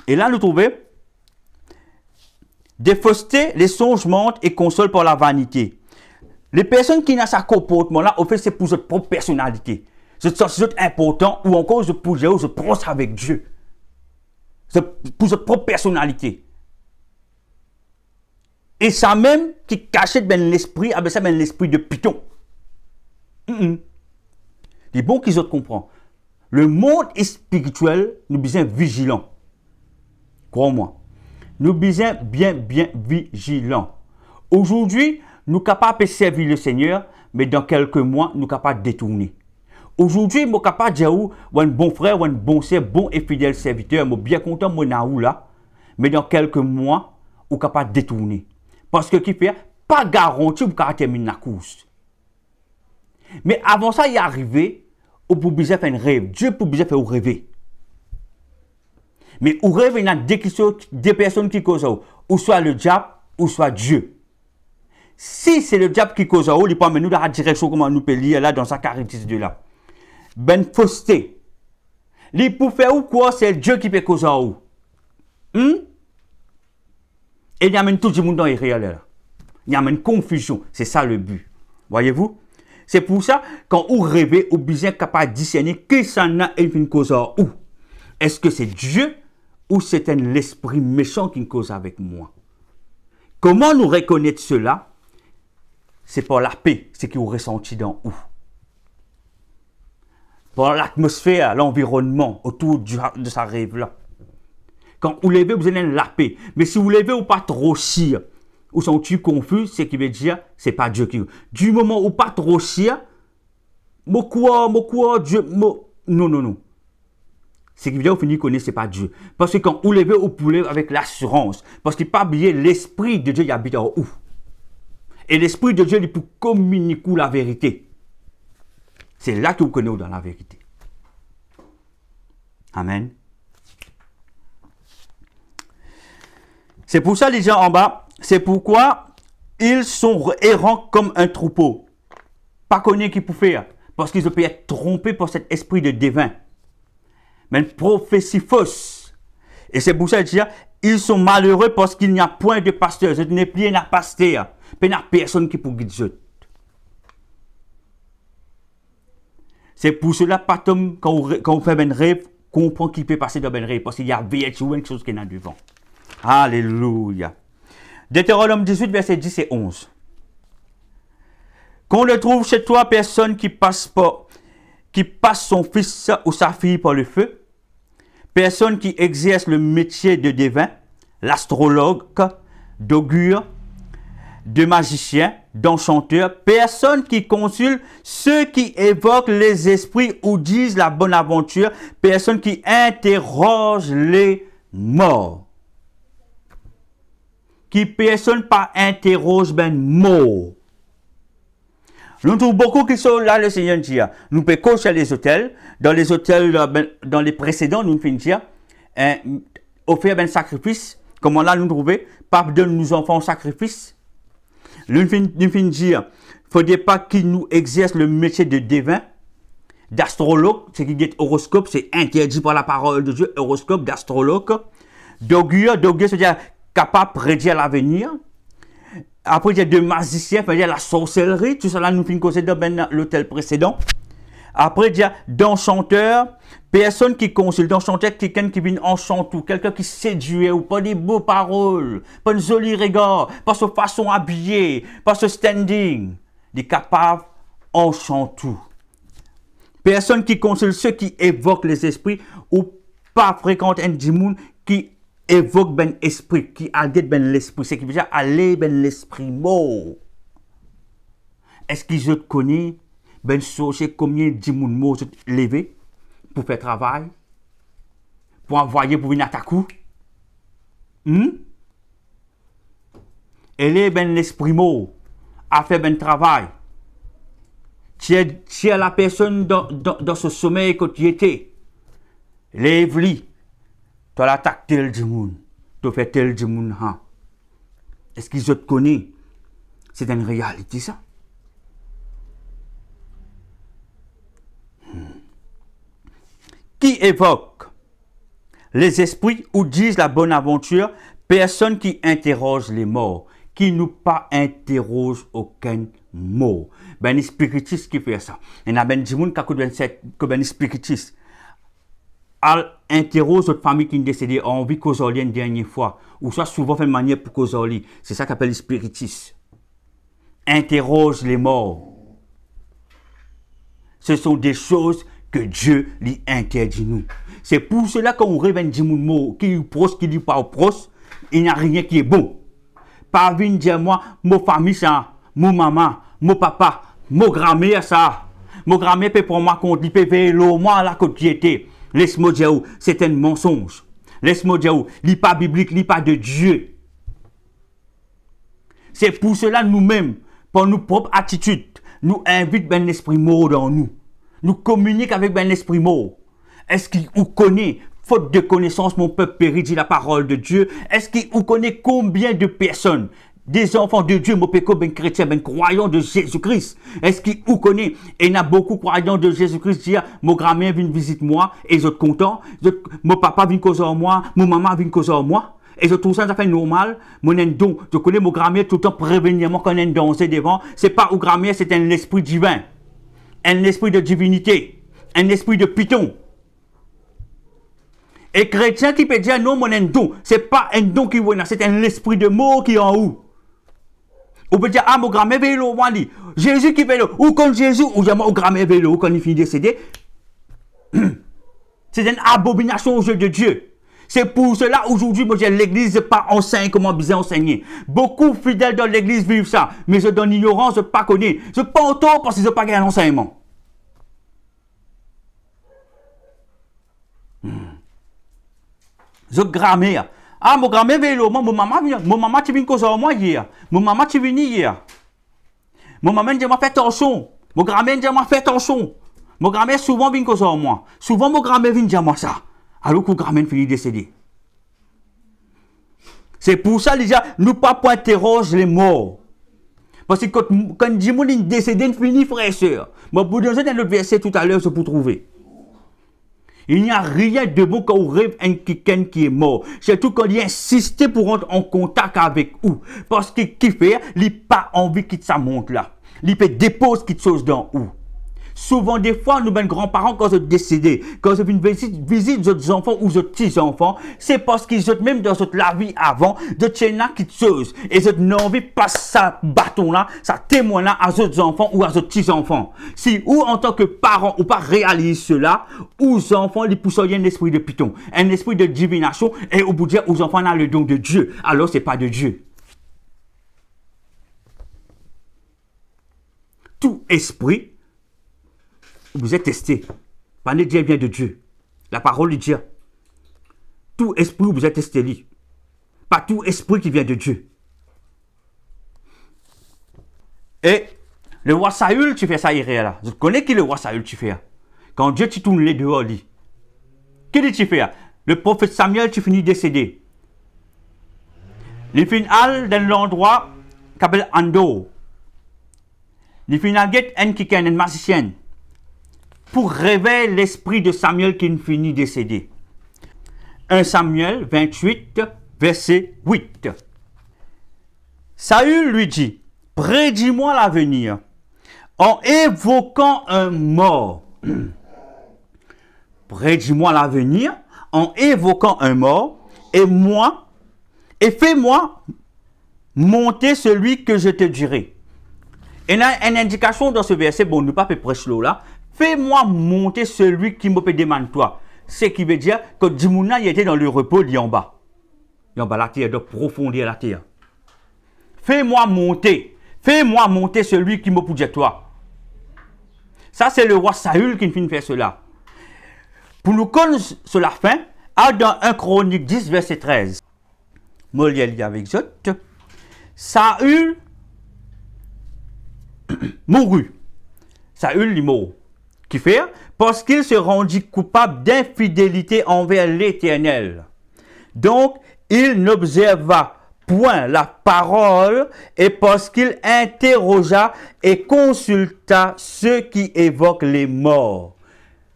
Et là, nous trouvons des faussetés, les songes mentent et consolent par la vanité. Les personnes qui n'ont ce comportement-là, au fait, c'est pour votre propre personnalité. C'est important ou encore je pense avec Dieu. C'est pour votre propre personnalité. Et ça même qui cachait l'esprit, avec ça l'esprit de Python. Les bons qu'ils autres comprennent. Le monde est spirituel, nous sommes vigilants. Crois-moi. Nous sommes bien vigilants. Aujourd'hui, nous sommes capables de servir le Seigneur, mais dans quelques mois, nous sommes capables de détourner. Aujourd'hui, je suis capable de dire un bon frère, un bon sœur, bon et fidèle serviteur, je suis bien content de moi là, mais dans quelques mois, je suis capable de détourner. Parce que qui fait, pas garanti pour terminer la course. Mais avant ça, il est arrivé, on peut bien faire un rêve. Dieu peut bien faire rêver. Mais au rêve, il y a des personnes qui causent, ou soit le diable, ou soit Dieu. Si c'est le diable qui cause, il peut nous dans la direction comment nous peut lire là dans sa caractéristique de là. Ben fausseté. Il peut faire ou quoi, c'est Dieu qui peut causer où. Et il y a même tout le monde dans les réels là. Il y a même une confusion. C'est ça le but. Voyez-vous? C'est pour ça, quand vous rêvez, vous êtes capable de discerner qui s'en a et une cause où. Est-ce que c'est Dieu ou c'est l'esprit méchant qui cause avec moi? Comment nous reconnaître cela? C'est par la paix, ce que vous ressentez dans où? Par l'atmosphère, l'environnement autour de sa rêve-là. Quand vous levez, vous avez la paix. Mais si vous levez ou pas trop chier, ou sont-ils confus, ce qui veut dire, c'est pas Dieu qui... Du moment où pas trop chier, Dieu, non. Ce qui veut dire, vous finissez de connaître, ce n'est pas Dieu. Parce que quand vous levez, vous pouvez avec l'assurance. Parce qu'il n'y a pas oublié, l'Esprit de Dieu, il habite en où? Et l'Esprit de Dieu, il peut communiquer la vérité. C'est là que vous connaissez dans la vérité. Amen. C'est pour ça, les gens en bas, c'est pourquoi ils sont errants comme un troupeau. Pas connaître qui peut faire. Parce qu'ils peuvent être trompés par cet esprit de devin. Mais une prophétie fausse. Et c'est pour ça que je dis, ils sont malheureux parce qu'il n'y a point de pasteur. Je n'ai plus un pasteur. Il n'y a personne qui peut guider. C'est pour cela, quand on fait un rêve, comprend qu'il peut passer dans un rêve. Parce qu'il y a quelque chose qui est là devant. Alléluia. Deutéronome 18, verset 10 et 11. Qu'on ne trouve chez toi personne qui passe son fils ou sa fille par le feu, personne qui exerce le métier de devin, l'astrologue, d'augure, de magicien, d'enchanteur, personne qui consulte ceux qui évoquent les esprits ou disent la bonne aventure, personne qui interroge les morts. Qui personne pas interroge ben mort. Nous trouvons beaucoup qui sont là, le Seigneur dit. Nous pouvons cocher les hôtels. Dans les hôtels, dans les précédents, nous finissons dire, offrir un sacrifice. Comment là, nous trouvons, Pape donne nos enfants sacrifice. Nous finissons dire, il ne faudrait pas qu'ils nous exercent le métier de devin, d'astrologue, ce qui dit horoscope, c'est interdit par la parole de Dieu, horoscope, d'astrologue, d'augure, c'est-à-dire capable de prédire l'avenir. Après, il y a de magiciens, il y a la sorcellerie, tout ça là, nous finissons dans l'hôtel précédent. Après, il y a d'enchanteurs, personne qui consulte, d'enchanteurs, quelqu'un qui vient enchanter, quelqu'un qui séduit, ou pas des beaux paroles, pas de jolis regards, pas sa façon habillée, pas ce standing, des capables enchanter. Personne qui consulte ceux qui évoquent les esprits, ou pas fréquente un dimoun qui évoque ben esprit, qui algue ben l'esprit, c'est qui veut dire aller ben l'esprit mot. Est-ce qu'ils te connaissent ben c'est combien de mots se lever pour faire travail, pour envoyer pour venir attaquer? Elle est ben l'esprit mot à faire ben travail. Tu es la personne dans ce sommeil que tu étais. Lève-lui. Tu as l'attaque tel du monde. Tu fais tel du monde. Est-ce qu'ils te connaissent? C'est une réalité, ça. Qui évoque les esprits ou disent la bonne aventure? Personne qui interroge les morts. Qui nous pas interroge aucun mot. Ben, les spiritistes qui fait ça. Il y a ben du monde qui a ben spiritiste. Interroge votre famille qui est décédée, a envie cause une dernière fois, ou soit souvent fait de manière pour cause. C'est ça qu'appelle les spiritistes. Interroge les morts. Ce sont des choses que Dieu lui interdit nous. C'est pour cela qu'on révèle du monde qui est proche, qui dit pas proche, il n'y a rien qui est bon. Pas venir dire moi, mon famille ça, mon maman, mon papa, mon grand-mère ça. Mon grand-mère peut pour moi compte, il peut veiller moi là que tu étais. Laisse-moi dire, c'est un mensonge. Laisse-moi dire, il n'est pas biblique, il n'est pas de Dieu. C'est pour cela nous-mêmes, pour nos propres attitudes, nous invitons ben l'esprit mort dans nous. Nous communiquons avec ben l'esprit mort. Est-ce qu'il vous connaît, faute de connaissance, mon peuple périt, dit la parole de Dieu? Est-ce qu'il vous connaît combien de personnes, des enfants de Dieu, mon péco, ben chrétien, ben croyants de Jésus-Christ? Est-ce qu'il vous connaît? Et il y a beaucoup de croyants de Jésus-Christ qui disent, mon grand-mère vient visiter moi, et ils sont contents. Mon papa vient causer en moi, mon maman vient causer en moi. Et je trouve ça fait normal. Mon don, je connais mon grand-mère tout le temps prévenir moi quand on danser devant. C'est pas au grand-mère, c'est un esprit divin. Un esprit de divinité. Un esprit de python. Et chrétien qui peut dire non, mon don, c'est pas un don qui est c'est un esprit de mort qui est en haut. On peut dire, ah, mon grand-mère veille l'eau, Jésus qui veille l'eau. Ou quand Jésus, ou mon grand-mère veille l'eau, quand il finit décédé. C'est une abomination aux yeux de Dieu. C'est pour cela, aujourd'hui, l'église n'est pas enseigne comment bien enseigner. Beaucoup de fidèles dans l'église vivent ça. Mais je dans l'ignorance, je ne pas connais. Je ne pas autant parce qu'ils n'ont pas gagné un enseignement. Je grammaire. Ah, mon grand-mère veille l'eau, mon maman, tu viens causer moi hier. Mon maman, tu viens hier. Mon maman dit, fais attention. Mon grand-mère dit, fais attention. Mon grand-mère souvent vient causer moi. Souvent, mon grand-mère vient dire moi ça. Alors que mon grand-mère finit décédé. C'est pour ça, déjà, nous pas interroger les morts. Parce que quand Dimon est décédé, il finit, frère et soeur. Mais pour donner un autre verset tout à l'heure, c'est pour trouver. Il n'y a rien de bon quand on rêve un quelqu'un qui est mort. Surtout quand il insiste pour rentrer en contact avec vous. Parce que qui fait, il n'a pas envie qu'il ça monte là. Il peut déposer quelque chose dans vous. Souvent, des fois, nous, ben grands-parents, quand ils sont décédés, quand ils visitent leurs enfants ou leurs petits-enfants, c'est parce qu'ils sont même dans la vie avant, de tchéna qui chose. Et ils ont envie de passer ça bâton-là, ça témoin-là à leurs enfants ou à leurs petits-enfants. Si, ou en tant que parents, ou pas réalisent cela, aux enfants, ils poussent un esprit de python, un esprit de divination, et au bout de dire, aux enfants, on a le don de Dieu. Alors, c'est pas de Dieu. Tout esprit, vous êtes testé. Pas de Dieu vient de Dieu. La parole de Dieu. Tout esprit, vous êtes testé. Pas tout esprit qui vient de Dieu. Et le roi Saül, tu fais ça irréel là. Je connais qui le roi Saül, tu fais. Quand Dieu tu tournes les dehors, lit. Qu'est-ce que tu fais? Le prophète Samuel, tu finis décédé. Il finit dans l'endroit qui s'appelle Ando. Il finit une magicienne pour réveiller l'esprit de Samuel qui finit décédé. 1 Samuel 28, verset 8. Saül lui dit, prédis-moi l'avenir en évoquant un mort. Prédis-moi l'avenir en évoquant un mort et fais-moi monter celui que je te dirai. Et il y a une indication dans ce verset, bon, nous pas prêcher là. Fais-moi monter celui qui me peut demander toi. Ce qui veut dire que Dimouna il était dans le repos, il est en bas. Il est en bas la terre, de profondeur la terre. Fais-moi monter celui qui me peut dire toi. Ça, c'est le roi Saül qui finit faire cela. Pour nous connaître sur la fin, dans 1 Chronique 10, verset 13. Molière avec Zot. Saül mourut. Saül est mort. Qui fait? Parce qu'il se rendit coupable d'infidélité envers l'Éternel. Donc, il n'observa point la parole et parce qu'il interrogea et consulta ceux qui évoquent les morts.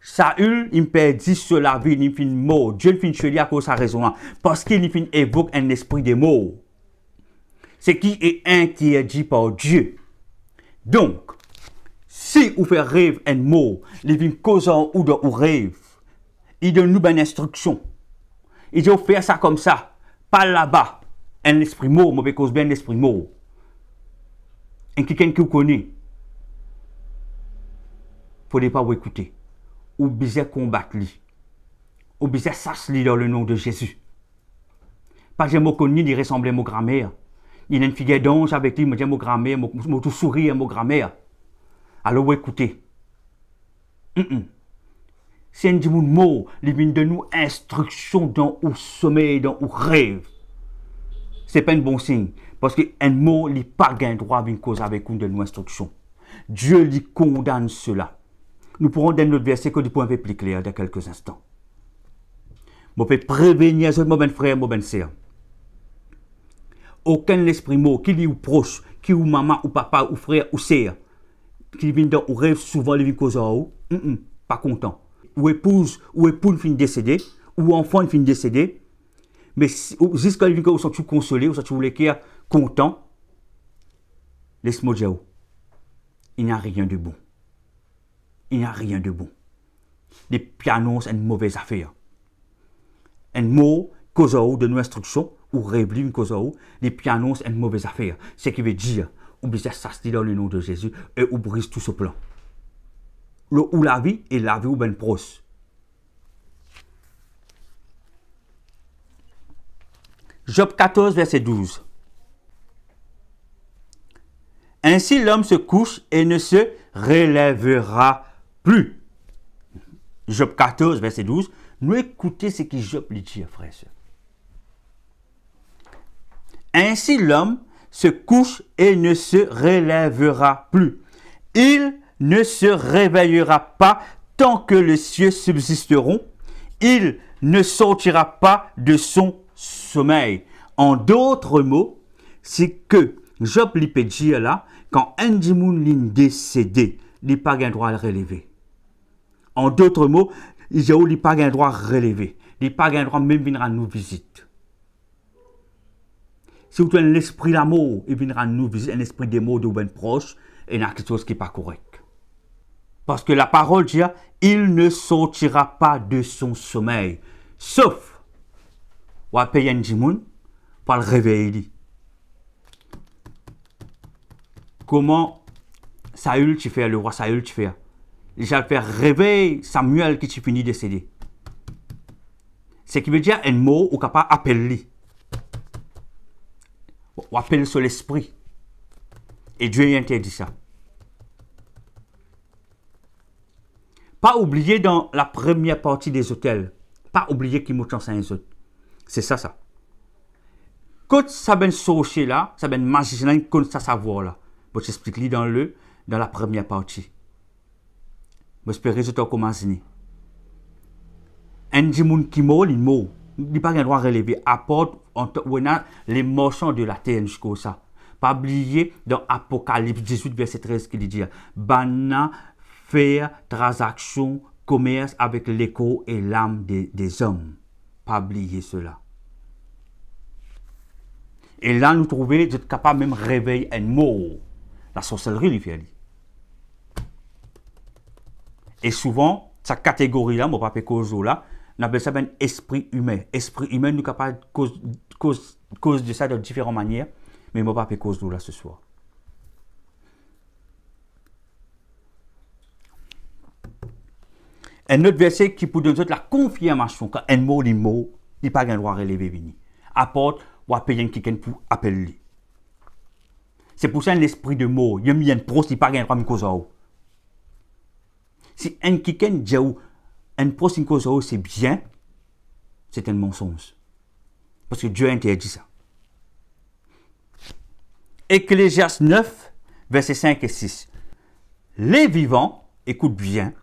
Saül, il perdit sur la vie, il finit mort. Dieu finit chez lui à cause de sa raison. Parce qu'il finit évoque un esprit de mort. Ce qui est interdit par Dieu. Donc, si vous faites rêve un mot, il vient causant ou de ou rêve, il donne nous une instruction. Il dit, faire ça comme ça, pas là-bas. Un esprit mot, mauvais cause bien un esprit mot. Et quelqu'un qui vous connaît, il ne faut pas vous écouter. Ou bien combattre lui. Ou bien s'asseoir dans le nom de Jésus. Pas que je me connais, il ressemble à mon grand-mère. Il y a une figure d'ange avec lui, il me dit mon grand-mère, je tout souris à mon grand-mère. Alors, vous écoutez. C'est un dit mot, il vient de nous instruction dans le sommeil, dans le rêve. Ce n'est pas un bon signe. Parce qu'un mot, il n'a pas de droit à une cause avec nous de nos instructions. Dieu lui condamne cela. Nous pourrons donner notre verset que du point un peu plus clair dans quelques instants. Je peux prévenir mon bon frère, mon bonne sœur. Aucun esprit mot qui est proche, qui est maman ou papa ou frère ou sœur, qui vient dans ou rêve souvent, il vient causer pas content. Ou épouse finit décédée, ou enfant finit décédé, mais jusqu'à ce que vous soyez consolé, vous soyez content, laisse-moi dire, il n'y a rien de bon. Il n'y a rien de bon. Les pianos, c'est une mauvaise affaire. Un mot, cause de nos instructions, ou rêve une cause les pianos, c'est une mauvaise affaire. Ce qui veut dire, ou bien ça se dit dans le nom de Jésus, et ou brise tout ce plan. Ou la vie, et la vie ou ben proche. Job 14, verset 12. Ainsi l'homme se couche et ne se relèvera plus. Job 14, verset 12. Nous écoutez ce que Job lui dit, frère et soeur. Ainsi l'homme se couche et ne se relèvera plus. Il ne se réveillera pas tant que les cieux subsisteront. Il ne sortira pas de son sommeil. En d'autres mots, c'est que Job lui peut dire là, quand un dimoun est décédé, il n'a pas le droit à le relever. En d'autres mots, il n'a pas le droit à relever. Il n'a pas le droit même venir à nous visiter. Si vous avez un esprit d'amour, il viendra nous visiter, un esprit d'amour de ben proche, et il y a quelque chose qui n'est pas correct. Parce que la parole dit, il ne sortira pas de son sommeil. Sauf, ou à payer un djimoun, pour le réveiller. Comment Saül tu fais, le roi Saül tu fais? Il a fait réveiller Samuel qui tu finis de décéder. Ce qui veut dire un mot ou capable appeler. Ou appeler sur l'esprit. Et Dieu interdit ça. Pas oublier dans la première partie des hôtels. Pas oublier qu'il m'a changé un autre. C'est ça, ça. Quand ça ben sorcier là, ça ben magicien, quand ça savoir là. Je t'explique dans la première partie. J'espère que tu as commencé. Un djimoun qui meurt, il meurt. Il n'a pas le droit de relever. Apporte les motions de la terre jusqu'au ça. Pas oublier dans Apocalypse 18, verset 13, qui dit Banna faire transaction, commerce avec l'écho et l'âme des hommes. Pas oublier cela. Et là, nous trouvons, vous êtes capable même de réveiller un mot. La sorcellerie, il fait. Et souvent, cette catégorie-là, mon papa cause là, on appelle ça un esprit humain. Esprit humain, nous sommes capables de cause de ça de différentes manières, mais mon papa cause là ce soir. Un autre verset qui peut donner la confirmation qu'un mot, il n'a pas le droit de relever vini. Apporte ou à payer quelqu'un pour appeler. C'est pour ça l'esprit de mot, il y a un proche qui n'a pas le droit de cause. Si un quelqu'un dit un proche qui cause c'est bien, c'est un mensonge. Parce que Dieu interdit ça. Ecclésiaste 9, versets 5 et 6. Les vivants, écoute bien,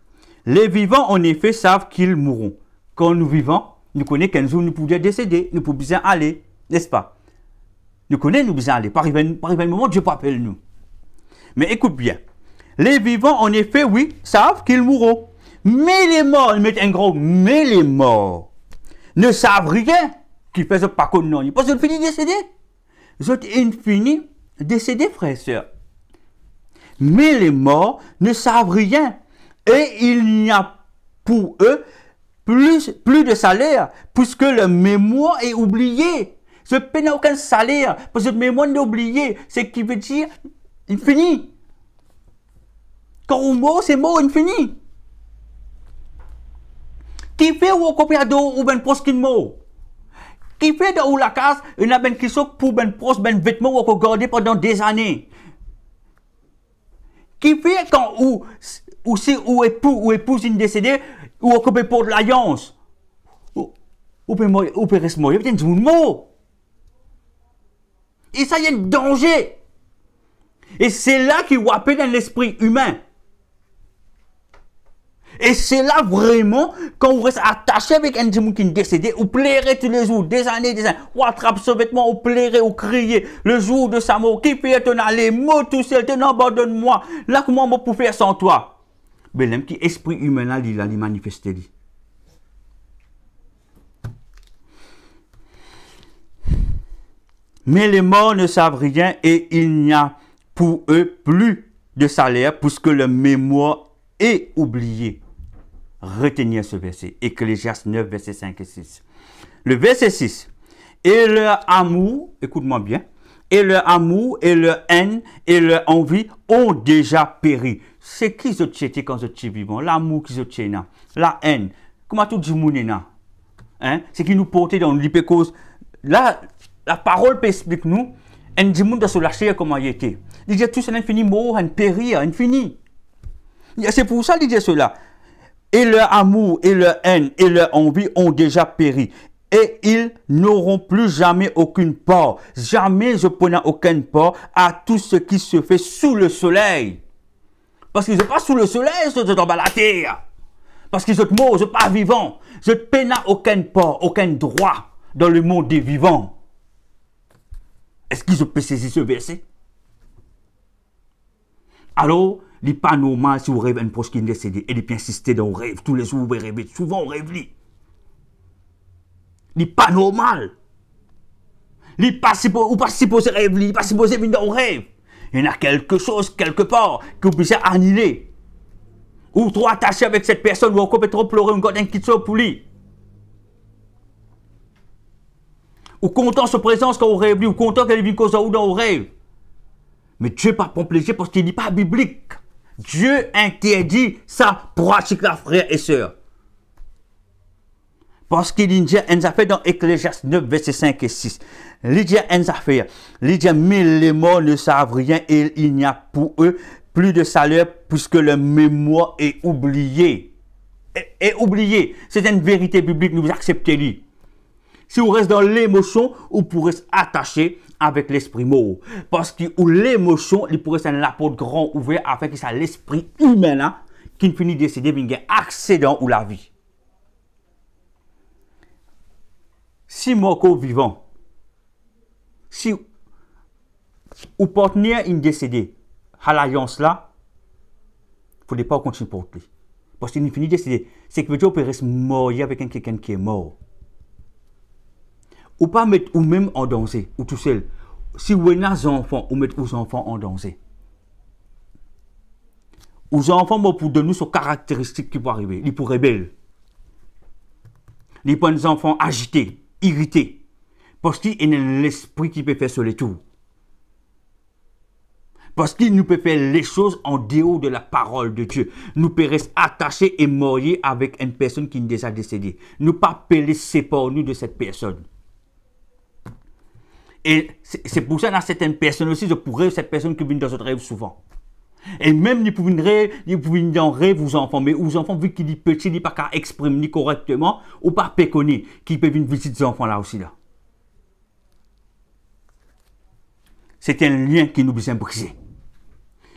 les vivants en effet savent qu'ils mourront. Quand nous vivons, nous connaissons qu'un jour nous pouvons décéder, nous pouvons bien aller, n'est-ce pas? Nous connaissons, nous pouvons aller. Par un moment, Dieu peut appeler nous. Mais écoute bien. Les vivants, en effet, oui, savent qu'ils mourront. Mais les morts, ils mettent un gros, mais les morts ne savent rien qui fait pas comme nous. Parce qu'ils finissent décédés. Ils ont fini décédés, frères et sœurs. Mais les morts ne savent rien. Et il n'y a pour eux plus de salaire, puisque le mémoire est oublié. Ce pays n'a aucun salaire, parce que le mémoire est oublié. Ce qui veut dire, il finit. Quand on meurt, c'est mort, il finit. Qui fait ou copier d'eau ou ben poste qui mort? Qui fait dans la case, il y a ben qui sont pour ben poste, ben vêtements ou garder pendant des années? Qui fait quand ou épouse une décédée ou occupé pour de l'alliance? Ou peut rester mort, il y a un mot. Et ça y est un danger. Et c'est là qu'il va appeler dans l'esprit humain. Et c'est là vraiment, quand vous restez attaché avec un djimoun qui est décédé, vous plairez tous les jours, des années, vous attrapez ce vêtement, vous plairez, vous criez, le jour de sa mort, qui fait ton aller, mot tout seul, abandonne-moi, là comment on peut faire sans toi? Mais l'homme qui esprit humain là, il a manifesté. Mais les morts ne savent rien et il n'y a pour eux plus de salaire puisque le mémoire est oublié. Retenez ce verset. Ecclésiaste 9, verset 5 et 6. Le verset 6. Et leur amour, écoute-moi bien, et leur amour, et leur haine, et leur envie ont déjà péri. C'est qui vous étiez quand vous étiez vivant? L'amour qui vous étiez là. La haine. Comment tout le monde est là? Hein? C'est qui nous portait dans l'hypécause. Là, la parole explique nous, un djimoun de se lâcher comment il était. Il dit tout ça, infini mort, un périr, infini. C'est pour ça qu'il dit cela. Et leur amour, et leur haine, et leur envie ont déjà péri. Et ils n'auront plus jamais aucune part. Jamais je prenais aucune part à tout ce qui se fait sous le soleil. Parce qu'ils ne sont pas sous le soleil, ils sont dans la terre. Parce qu'ils sont morts, ils ne sont pas vivants. Je ne peine aucun part, aucun droit dans le monde des vivants. Est-ce qu'ils peuvent saisir ce verset? Alors, il n'est pas normal si vous rêvez un proche qui est décédé et il peut insister dans vos rêves. Tous les jours, vous rêvez. Souvent, on rêve. Il n'est pas normal. Il n'est pas supposé rêver. Il n'est pas supposé venir dans vos rêves. Il y en a quelque chose, quelque part, que vous puissiez annuler. Ou trop attaché avec cette personne, ou encore trop pleurer, on garde un qui sort pour lui. Ou content sa présence quand on rêve, ou content qu'elle vienne cause ou dans le rêve. Mais Dieu pas pour plaisir parce qu'il n'est pas biblique. Dieu interdit ça pour acheter frères et sœurs. Parce qu'il dit, nous a fait dans Ecclésiaste 9, versets 5 et 6. Il dit, mais les morts ne savent rien et il n'y a pour eux plus de salaire puisque leur mémoire est oubliée. Et oubliée. C'est une vérité biblique, nous acceptez-le. Si vous restez dans l'émotion, vous pourrez s'attacher avec l'esprit mort. Parce que l'émotion, il pourrait être un porte grand ouvert afin que ça l'esprit humain là, qui finit de décéder, il accident ou la vie. Si mon vivant, si ou partenaire est décédé à l'alliance là, il ne faudrait pas continuer pour lui. Parce qu'il finit de décéder. C'est que Dieu peut rester mort avec quelqu'un qui est mort. Ou pas mettre ou même en danger, ou tout seul. Si vous avez des enfants, ou mettre vos enfants en danger. Aux enfants, pour donner nos caractéristiques qui peuvent arriver. Ils pourraient rebelles. Ils prennent des enfants agités, irrités. Parce qu'il y a l'esprit qui peut faire sur les tours. Parce qu'il nous peut faire les choses en dehors de la parole de Dieu. Nous pouvons rester attachés et mourir avec une personne qui est déjà décédée. Nous ne pas séparer nous de cette personne. Et c'est pour ça que dans certaines personnes aussi, je pourrais cette personne qui vient dans votre rêve souvent. Et même, ils pouvez dans rêve aux enfants, mais aux enfants, vu qu'ils sont petits, ils ne peuvent pas exprimer correctement, ou pas péconner, qui peuvent venir visiter ces enfants là aussi. Là. C'est un lien qui nous besoin briser.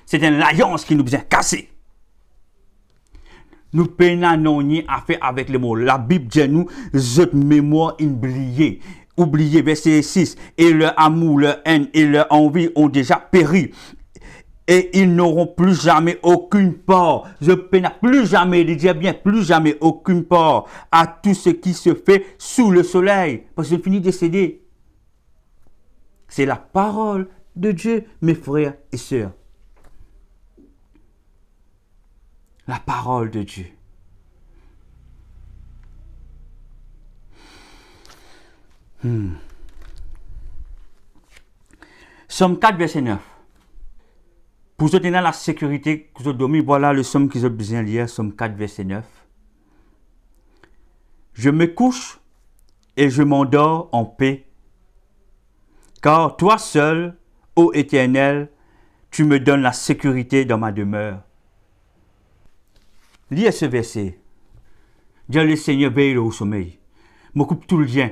C'est une alliance qui nous besoin casser. Nous n'avons rien à faire avec les mots. La Bible dit nous, votre mémoire oubliée. Oubliez, verset 6, et leur amour, leur haine et leur envie ont déjà péri. Et ils n'auront plus jamais aucune part. Je n'ai plus jamais, il dit bien, plus jamais aucune part à tout ce qui se fait sous le soleil. Parce que je finis de décéder. C'est la parole de Dieu, mes frères et sœurs. La parole de Dieu. Somme 4, verset 9. Pour vous tenir la sécurité, que vous dormez, voilà le somme qu'ils ont besoin de lire, Somme 4, verset 9. Je me couche et je m'endors en paix, car toi seul, ô Éternel, tu me donnes la sécurité dans ma demeure. Lisez ce verset. Dieu le Seigneur veille au sommeil. Je coupe tout le lien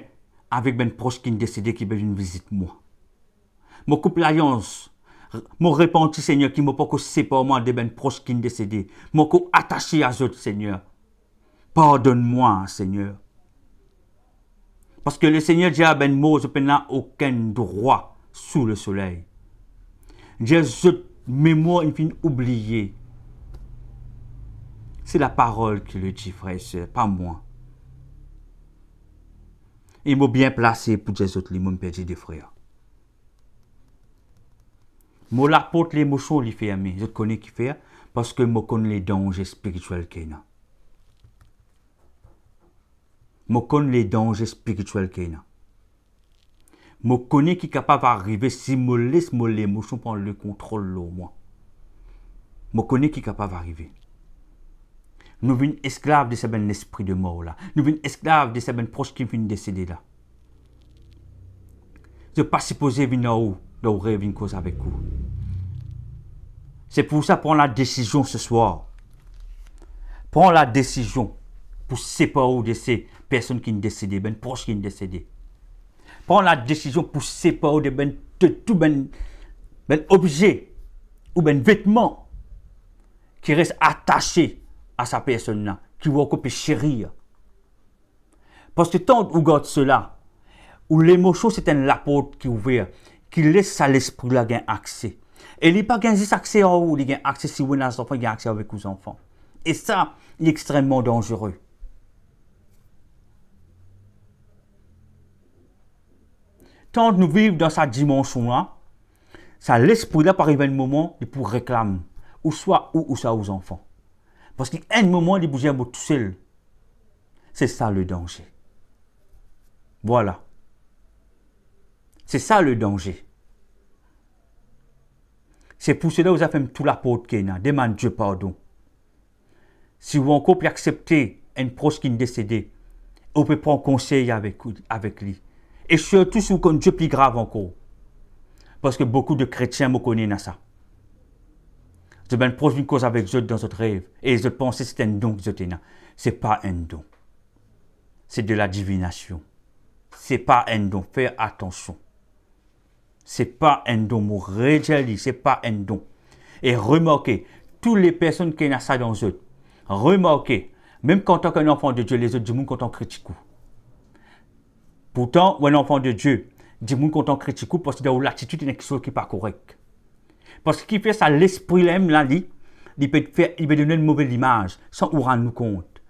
avec mes proches qui sont décédés qui veulent une visite moi. Je coupe l'alliance. Je répandu Seigneur qui ne m'a pas séparé moi de mes proches qui sont décédés. Je coupe attaché à eux Seigneur. Pardonne-moi Seigneur. Parce que le Seigneur dit à ben mot, je n'ai aucun droit sous le soleil. J'ai cette mémoire infinie oubliée. C'est la parole qui le dit, frère et soeur, pas moi. Il m'a bien placé pour dire autres, il m'a perdu des frères. Moi, l'apporte l'émotion, il fait aimer. Je connais qui fait, parce que je connais les dangers spirituels qu'il y a. Je connais les dangers spirituels qu'il y a. Je connais qui est capable d'arriver si je laisse l'émotion prendre le contrôle de moi. Je connais qui est capable d'arriver. Nous sommes esclaves de ce ben esprit de mort là. Nous sommes esclaves de ce ben proche qui vient décéder là. Je ne suis pas supposé venir en haut, dans rêve une cause avec vous. C'est pour ça prends la décision ce soir. Prends la décision pour séparer de ces personnes qui sont décédées, ben proches qui sont décédés. Prends la décision pour séparer de tout ben objet ou ben vêtement qui reste attaché à sa personne là, qui va encore chérir. Parce que tant qu'on garde cela, où l'émotion c'est un lapôtre qui est ouvert, qui laisse à l'esprit là gain accès. Et il n'y a pas juste accès en haut, il y a accès si vous avez des enfants, il y a accès avec vos enfants. Et ça, il est extrêmement dangereux. Tant que nous vivons dans cette dimension-là, ça l'esprit là, par un moment, il pour réclamer, ou soit ou ça aux enfants. Parce qu'à un moment, il bougeait tout seul. C'est ça le danger. Voilà. C'est ça le danger. C'est pour cela que vous avez fait tout l'apôtre Kéna. Demande Dieu pardon. Si vous encore pouvez accepter un proche qui est décédé, vous pouvez prendre conseil avec lui. Et surtout si vous connaissez Dieu plus grave encore. Parce que beaucoup de chrétiens me connaissent ça. Vous avez un proche d'une cause avec eux dans votre rêve. Et je pense que c'est un don que vous avez. Ce n'est pas un don. C'est de la divination. Ce n'est pas un don. Faites attention. Ce n'est pas un don. Mon réjali, ce n'est pas un don. Et remarquez, toutes les personnes qui ont ça dans eux, remarquez, même quand on est un enfant de Dieu, les autres disent quand on critique. Pourtant, un enfant de Dieu, dit quand on critique parce que dans l'attitude, il y a quelque chose qui n'est pas correct. Parce qu'il fait ça, l'esprit même, là, il peut donner une mauvaise image sans nous rendre compte.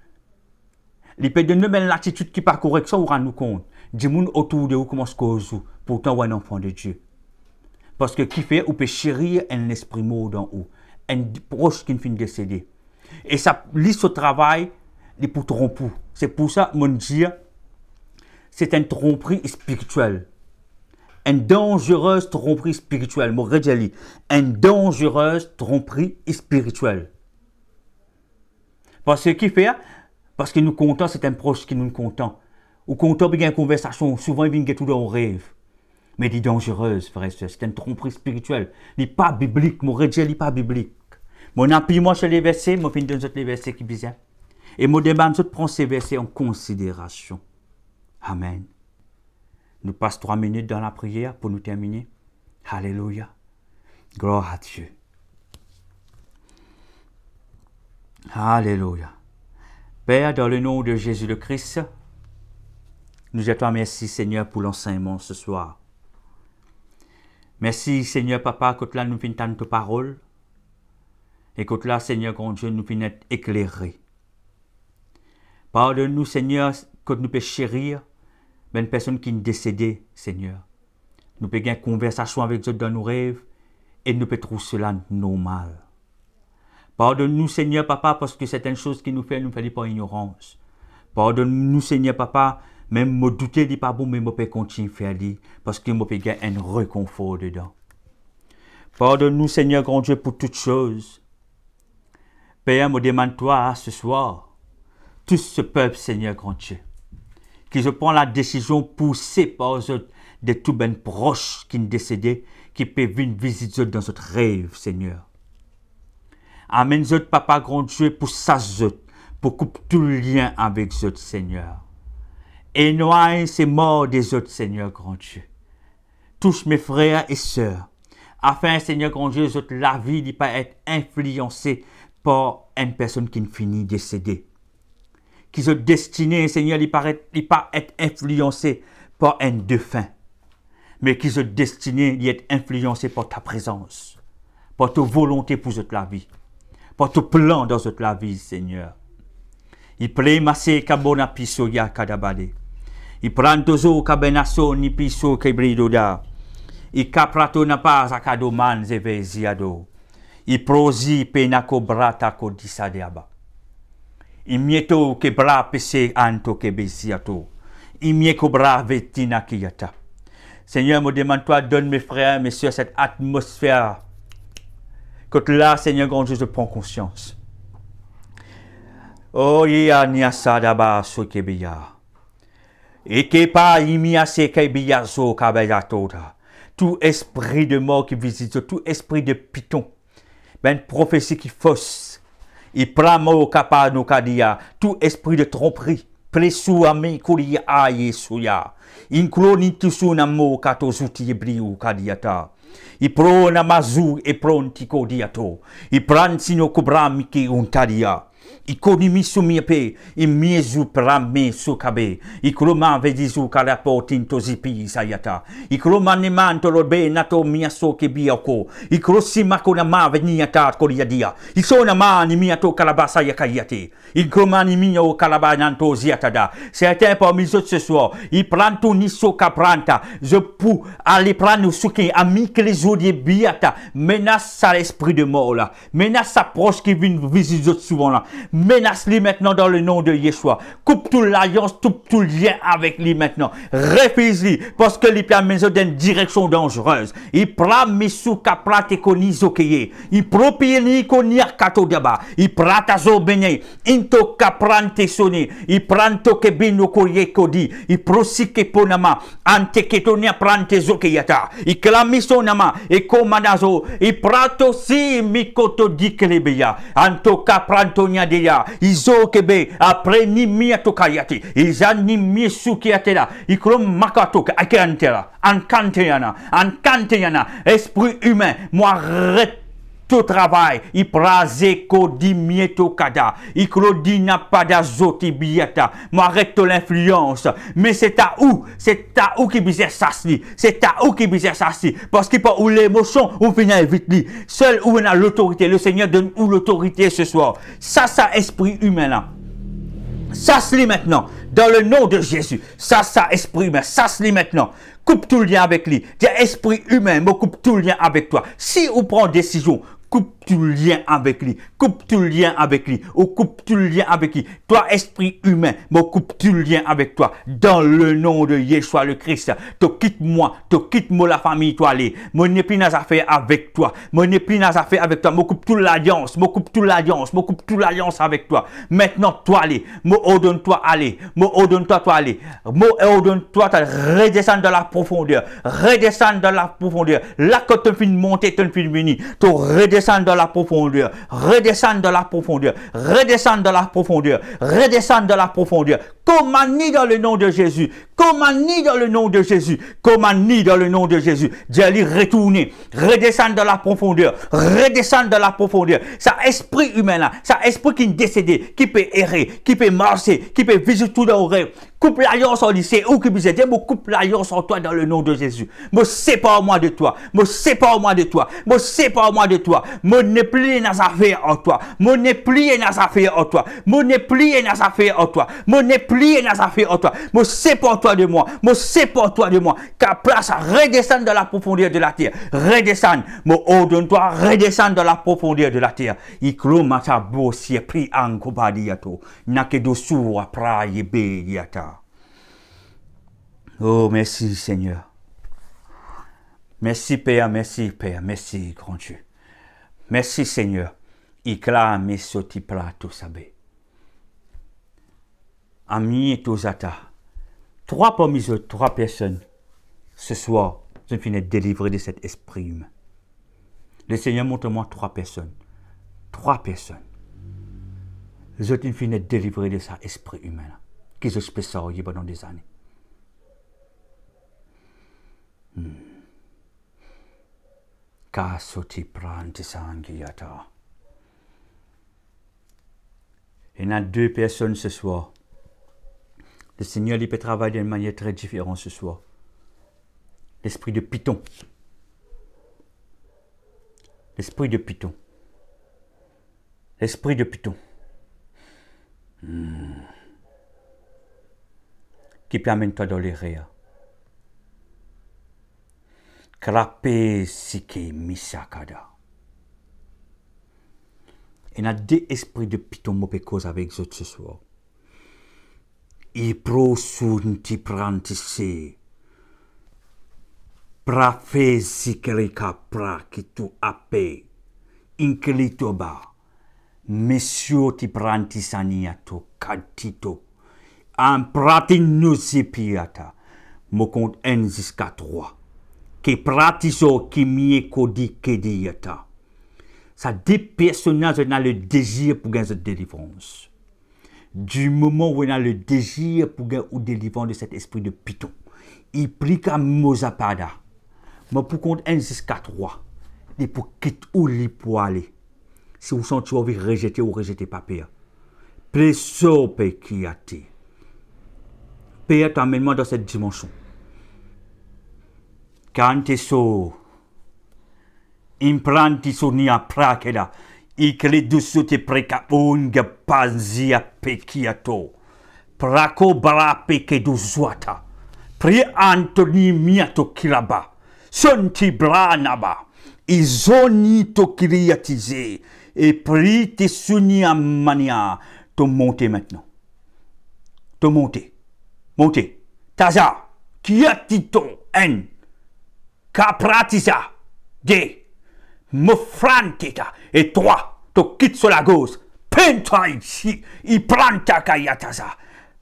Il peut donner même l'attitude qui n'est pas correcte sans nous rendre compte. Dis moun autour de vous commence à causer. Pourtant, un enfant de Dieu. Parce que qui fait, ou peut chérir un esprit mort dans vous, un proche qui finit de décéder. Et ça, lit ce travail, il pour tromper. C'est pour ça, mon Dieu, c'est une tromperie spirituelle. Une dangereuse tromperie spirituelle. Mon redjali, une dangereuse tromperie spirituelle. Parce que qui fait, parce que nous comptons, c'est un proche qui nous comptons. Ou comptons, il y a une conversation, souvent il vient tout dans le rêve. Mais il est dangereuse, frère, c'est une tromperie spirituelle. Il n'est pas biblique, mon redjali, il n'est pas biblique. Mon appui, moi, sur les versets, moi, je donne les versets qui disent. Et moi, demande de prendre ces versets en considération. Amen. Nous passons 3 minutes dans la prière pour nous terminer. Alléluia. Gloire à Dieu. Alléluia. Père, dans le nom de Jésus le Christ, nous te remercions, Seigneur, pour l'enseignement ce soir. Merci, Seigneur, Papa, que là nous finissons ta parole. Et que là, Seigneur, grand Dieu, nous finissons éclairés. Pardonne-nous, Seigneur, que nous puissions chérir une personne qui est décédée, Seigneur. Nous pouvons avoir une conversation avec eux dans nos rêves et nous pouvons trouver cela normal. Pardonne-nous, Seigneur, Papa, parce que c'est une chose qui nous fait par ignorance. Pardonne-nous, Seigneur, Papa, même me douter de pas bon, mais je peux continuer à faire parce que je peux gagner un réconfort dedans. Pardonne-nous, Seigneur, grand Dieu, pour toutes choses. Père, me demande-toi ce soir, tout ce peuple, Seigneur, grand Dieu, qui se prend la décision poussée par eux de tout ben proche qui est décédé, qui peut venir visiter dans notre rêve, Seigneur. Amène eux, Papa, grand Dieu, pour ça, pour couper tout le lien avec eux, Seigneur. Éloigne ces morts des autres, Seigneur, grand Dieu. Touche mes frères et sœurs, afin, Seigneur, grand Dieu, la vie ne pas être influencée par une personne qui finit décédée. Qui sont destinés, Seigneur, il pas être influencé par un défunt, mais qui sont destinés à être influencés par ta présence, par ta volonté pour toute la vie, par ton plan dans toute la vie, Seigneur. Il plaît massé kabona piso ya kadabade. Il prend tozo kabenaso ni piso kebridoda. Il caprato na pas akadoman zeveziado. Il prosi penako brata kodisadeaba. Imieto ke bra pese anto ke besiato. Imieko bra vetina kiyata. Seigneur, me demande-toi, donne mes frères, mes soeurs, cette atmosphère. Que là, Seigneur, grand Dieu, je prends conscience. Oh, ya niasa daba sokebiya. Eke pa imia se kebiya so kabayatota. Tout esprit de mort qui visite, tout esprit de python, ben prophétie qui fausse. Il prend mot kapa no kadia, tout esprit de tromperie, plesou ame kulia aye suya. Inclo ni tusu na mo kato zuti ebriu kadiata. I pro na mazu e pronti kodiato. I pran sino kubra miki untadia. I koni misu miepe, I miezu prame sukabe. I kroma vedizu karapotin tozipi sayata. I kroma nemanto robe nato miaso ke biako. I krosima kona ma veniata koriadia. I sona ma ni miato kalabasa yakayate. I kroma ni mio kalabananto ziatada. Certains parmi eux ce soir, I pranto niso kapranta. Je peux aller prendre souke ami que les odies biata. Menace à l'esprit de mort là. Menace sa proche qui vient visiter souvent là. Menace-lui maintenant dans le nom de Yeshua. Coupe toute l'alliance, tout lien avec lui maintenant. Refuse-lui parce que lui permet dans une direction dangereuse. Il prend misu kapra te koni zokeye. Il propie ni koni akato daba. Il prata zo benye. Into kaprante soni. Il prend to kebino koye kodi. Il prosike ponama. Ante ketonia prante zokeyata. Il clami sonama. Et komanazo. Il prato si mikoto dikelebeya. Anto kaprantonia deya. Izo kebe. Après ni miato kayati. Izani misu kiatela. Ikrom makato akantela. Ankanteyana. Esprit humain. Moi arrête tout travail, il prase kodi mieto kada, il clodina pada zoti biata, m'arrête l'influence, mais c'est à où qui bizarre s'assi, c'est à où qui bizarre s'assi, parce qu'il pas où l'émotion, on finit vite li, seul où on a l'autorité, le Seigneur donne où l'autorité ce soir, ça esprit humain là, ça se lit maintenant, dans le nom de Jésus, ça esprit humain, ça se lit maintenant. Coupe tout le lien avec lui. Dis esprit humain, me coupe tout le lien avec toi. Si on prend décision, coupe tout le lien avec lui. Coupe tout le lien avec lui. Ou coupe tout le lien avec lui. Toi, esprit humain, me coupe tout le lien avec toi. Dans le nom de Yeshua le Christ. Quitte-moi la famille, toi, allez. Mon n'est plus dans affaire avec toi. Mon n'est plus dans affaire avec toi. Me coupe toute l'alliance. Me coupe toute l'alliance avec toi. Maintenant, toi, allez. Me ordonne-toi, allez. Me ordonne-toi, toi, allez. Me ordonne-toi, redescendre dans la profondeur. Redescendre dans la profondeur. Là, quand tu finis de monter, tu finis de venir. Tu redescends dans la profondeur. Redescends dans la profondeur. Redescends dans la profondeur. Redescends dans la profondeur. Commande dans le nom de Jésus. Commande dans le nom de Jésus. Commande dans le nom de Jésus. Dis-lui retourner. Redescends dans la profondeur. Redescends dans la profondeur. Ça esprit humain là. Ça esprit qui est décédé. Qui peut errer. Qui peut marcher. Qui peut visiter tout dans le rêve. Coupe l'alliance en lycée. Ou qui peut dire, coupe l'alliance en toi dans le nom de Jésus. Me sépare-moi de toi. Me sépare-moi de toi. Me sépare-moi de toi. Me n'est plus dans affaire en toi. Me n'est plus dans affaire en toi. Me n'est plus dans affaire en toi. Me n'est plus dans affaire en toi. Me sépare-toi de moi. Me sépare-toi de moi. Car place à redescendre dans la profondeur de la terre. Redescendre. Me ordonne-toi, redescendre dans la profondeur de la terre. Iklo mata bo si pri ankobadiato. Nakedo suwa pra yebe yata. Oh, merci Seigneur. Merci Père, merci Père, merci grand Dieu. Merci Seigneur. Iklame soti plato sabe. Ami et Tozata. Parmi eux, 3 personnes, ce soir, je finis de délivrer de cet esprit humain. Le Seigneur montre-moi 3 personnes. 3 personnes. Je finis de délivrer de cet esprit humain là, qui se spécialise pendant des années. Kasoti prante sangiata. Il y a 2 personnes ce soir. Le Seigneur il peut travailler d'une manière très différente ce soir. L'esprit de Python. L'esprit de Python. L'esprit de Python. Qui t'amène toi dans les réas. Krapé sike misakada. Il y a 2 esprits de Python qui cause avec eux ce soir. I prosunti prantise. Prafe sikerika pra kitu ape. Inkelitoba. Messieurs ti prantisaniato katito. En pratinusipiata. Mo compte 1 jusqu'à 3. Qui pratiso qui mie kodi kediyata. Ça des personnages ont le désir pour gagner cette délivrance. Du moment où on a le désir pour gagner ou délivrance de cet esprit de Python, il prie comme Mozapada. Mais pour compte 1 jusqu'à 3, et pour quitter ou li pour aller. Si vous sentez envie de rejeter ou rejeter pas Père. Pleso pe qui a été. Père, t'amène-moi dans cette dimension. Quand tu so, implanti sonia prakeda, ikle dusu te preka unga panzia pekiato, prako bra peke du zwata, pri Anthony miato kilaba, sonti bra naba, Ils ont ni to kriatisé. Et pris tes sounis à mania. Te monter maintenant. Te monter. Monter. Taza. Qui a tito en. Capratisa. De. Me franteta. Et toi. Te quitte sur la gauche. Penta ici. I pranta kayataza.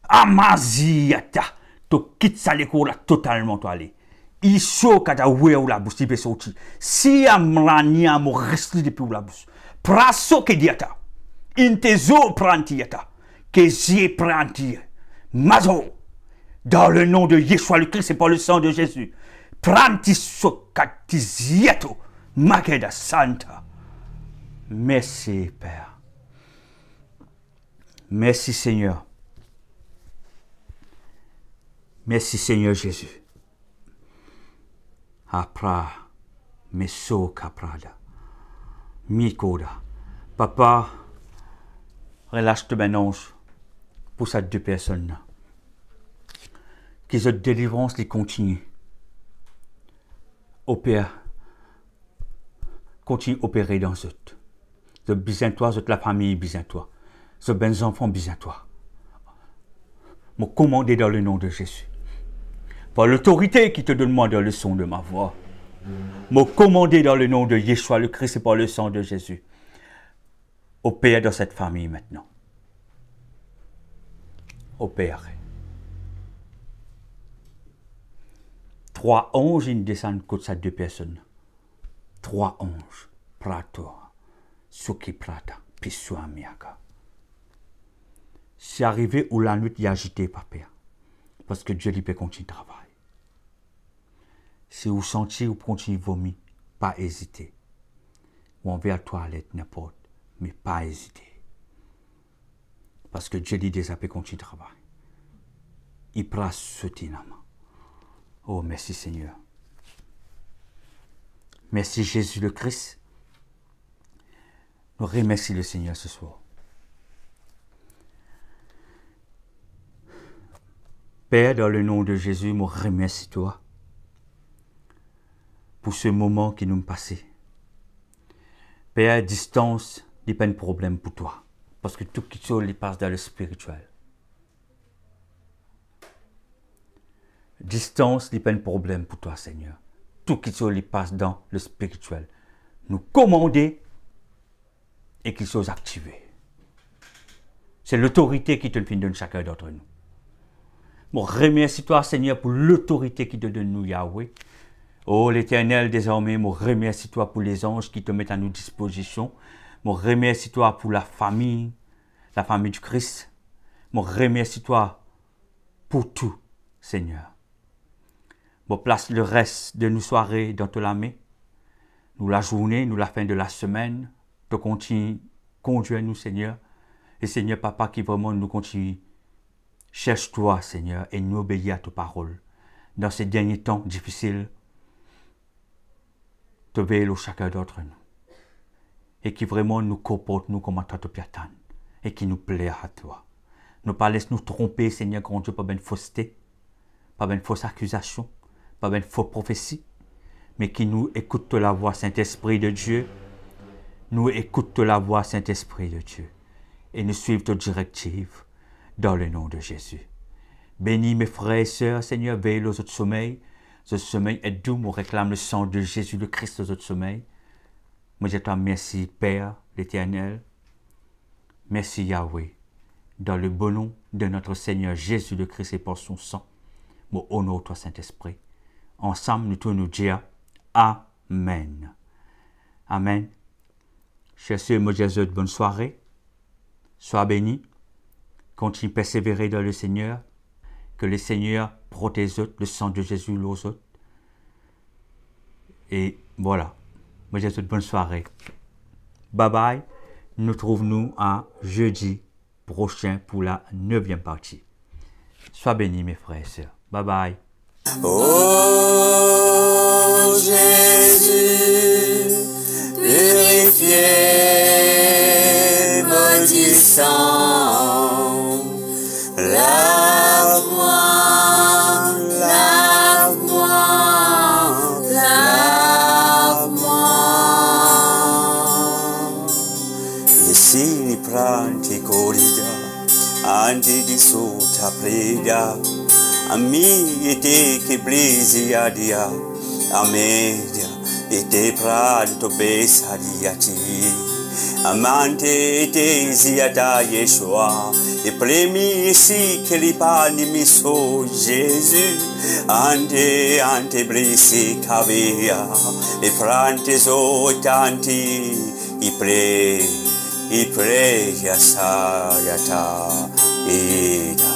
Amaziata. Te quitte ça les cours là totalement toi aller. Il chaud quand tu ou la bouche, tu sorti. Si amrani amo resti depuis la bouche. Praso que diata. Intezo prantiata. Que j'ai pranti. Mazo. Dans le nom de Yeshua le Christ et par le sang de Jésus. Prantiso catiziato. Mageda Santa. Merci Père. Merci Seigneur. Merci Seigneur Jésus. Apra, meso caprada, mikoda. Papa, relâche-toi maintenant pour ces deux personnes. Que cette délivrance les continue. Opère, continue d'opérer dans eux. Je besoin toi, je la famille besoin toi. Je ben enfants besoin toi. Me commander dans le nom de Jésus. Par l'autorité qui te demande dans le son de ma voix, me commander dans le nom de Yeshua le Christ et par le sang de Jésus. Opère dans cette famille maintenant. Opère. 3 anges, ils descendent contre ces deux personnes. 3 anges. Prato. Suki prata. Pisua miaka. C'est arrivé où la nuit est agitée, papa. Parce que Dieu lui peut continuer le travail. Si vous sentez ou continuez vomir, pas hésiter. Ou on va à la toilette, n'importe, mais pas hésiter. Parce que Dieu lui déjà peut continuer le travail. Il prend ce dynamo. Oh, merci Seigneur. Merci Jésus le Christ. Nous remercions le Seigneur ce soir. Père, dans le nom de Jésus, je remercie toi pour ce moment qui nous passé. Père, distance n'est pas un problème pour toi, parce que tout qui se passe dans le spirituel. Distance n'est pas un problème pour toi, Seigneur. Tout qui se passe dans le spirituel. Nous commander et qu'il soit activé. C'est l'autorité qui te donne chacun d'entre nous. Je remercie toi, Seigneur, pour l'autorité qui te donne nous, Yahweh. Oh, l'Éternel, désormais, je remercie toi pour les anges qui te mettent à nos dispositions. Je remercie toi pour la famille du Christ. Je remercie toi pour tout, Seigneur. Je place le reste de nos soirées dans ta main. Nous la journée, nous la fin de la semaine. Te continue, conduire nous, Seigneur. Et Seigneur, Papa, qui vraiment nous continue. Cherche-toi, Seigneur, et nous obéis à ta parole. Dans ces derniers temps difficiles, te veille au chacun d'entre nous. Et qui vraiment nous comporte, nous comme ta piatane. Et qui nous plaît à toi. Ne pas laisse nous tromper, Seigneur, grand Dieu, pas une fausseté, pas une fausse accusation, pas une fausse prophétie, mais qui nous écoute la voix, Saint-Esprit de Dieu. Nous écoute la voix, Saint-Esprit de Dieu. Et nous suivons tes directives. Dans le nom de Jésus. Bénis mes frères et sœurs, Seigneur, veille aux autres sommeils. Ce sommeil est doux, on réclame le sang de Jésus, le Christ aux autres sommeils. Moi, je te remercie, Père, l'Éternel. Merci, Yahweh. Dans le bon nom de notre Seigneur Jésus, le Christ, et par son sang, mon honore toi, Saint-Esprit. Ensemble, nous tous nous dire Amen. Amen. Chers sœurs, moi, je vous bonne soirée. Sois bénis. Continue à persévérer dans le Seigneur. Que le Seigneur protège le sang de Jésus aux autres. Et voilà. Moi, je vous souhaite bonne soirée. Bye bye. Nous trouvons-nous à jeudi prochain pour la 9e partie. Sois bénis, mes frères et sœurs. Bye bye. Oh Jésus, purifié, maudissant. Lave-moi, lave-moi, lave-moi. Sini pranti corida, anti di sota preda, ami e te che blisi adia, amedia e te pranto besadiati. Amante e te ziada Yeshua, e premi e si che li pani mi so Gesù, ante blisi cavia, e prante so tanti, i pre ya sayata, yeda.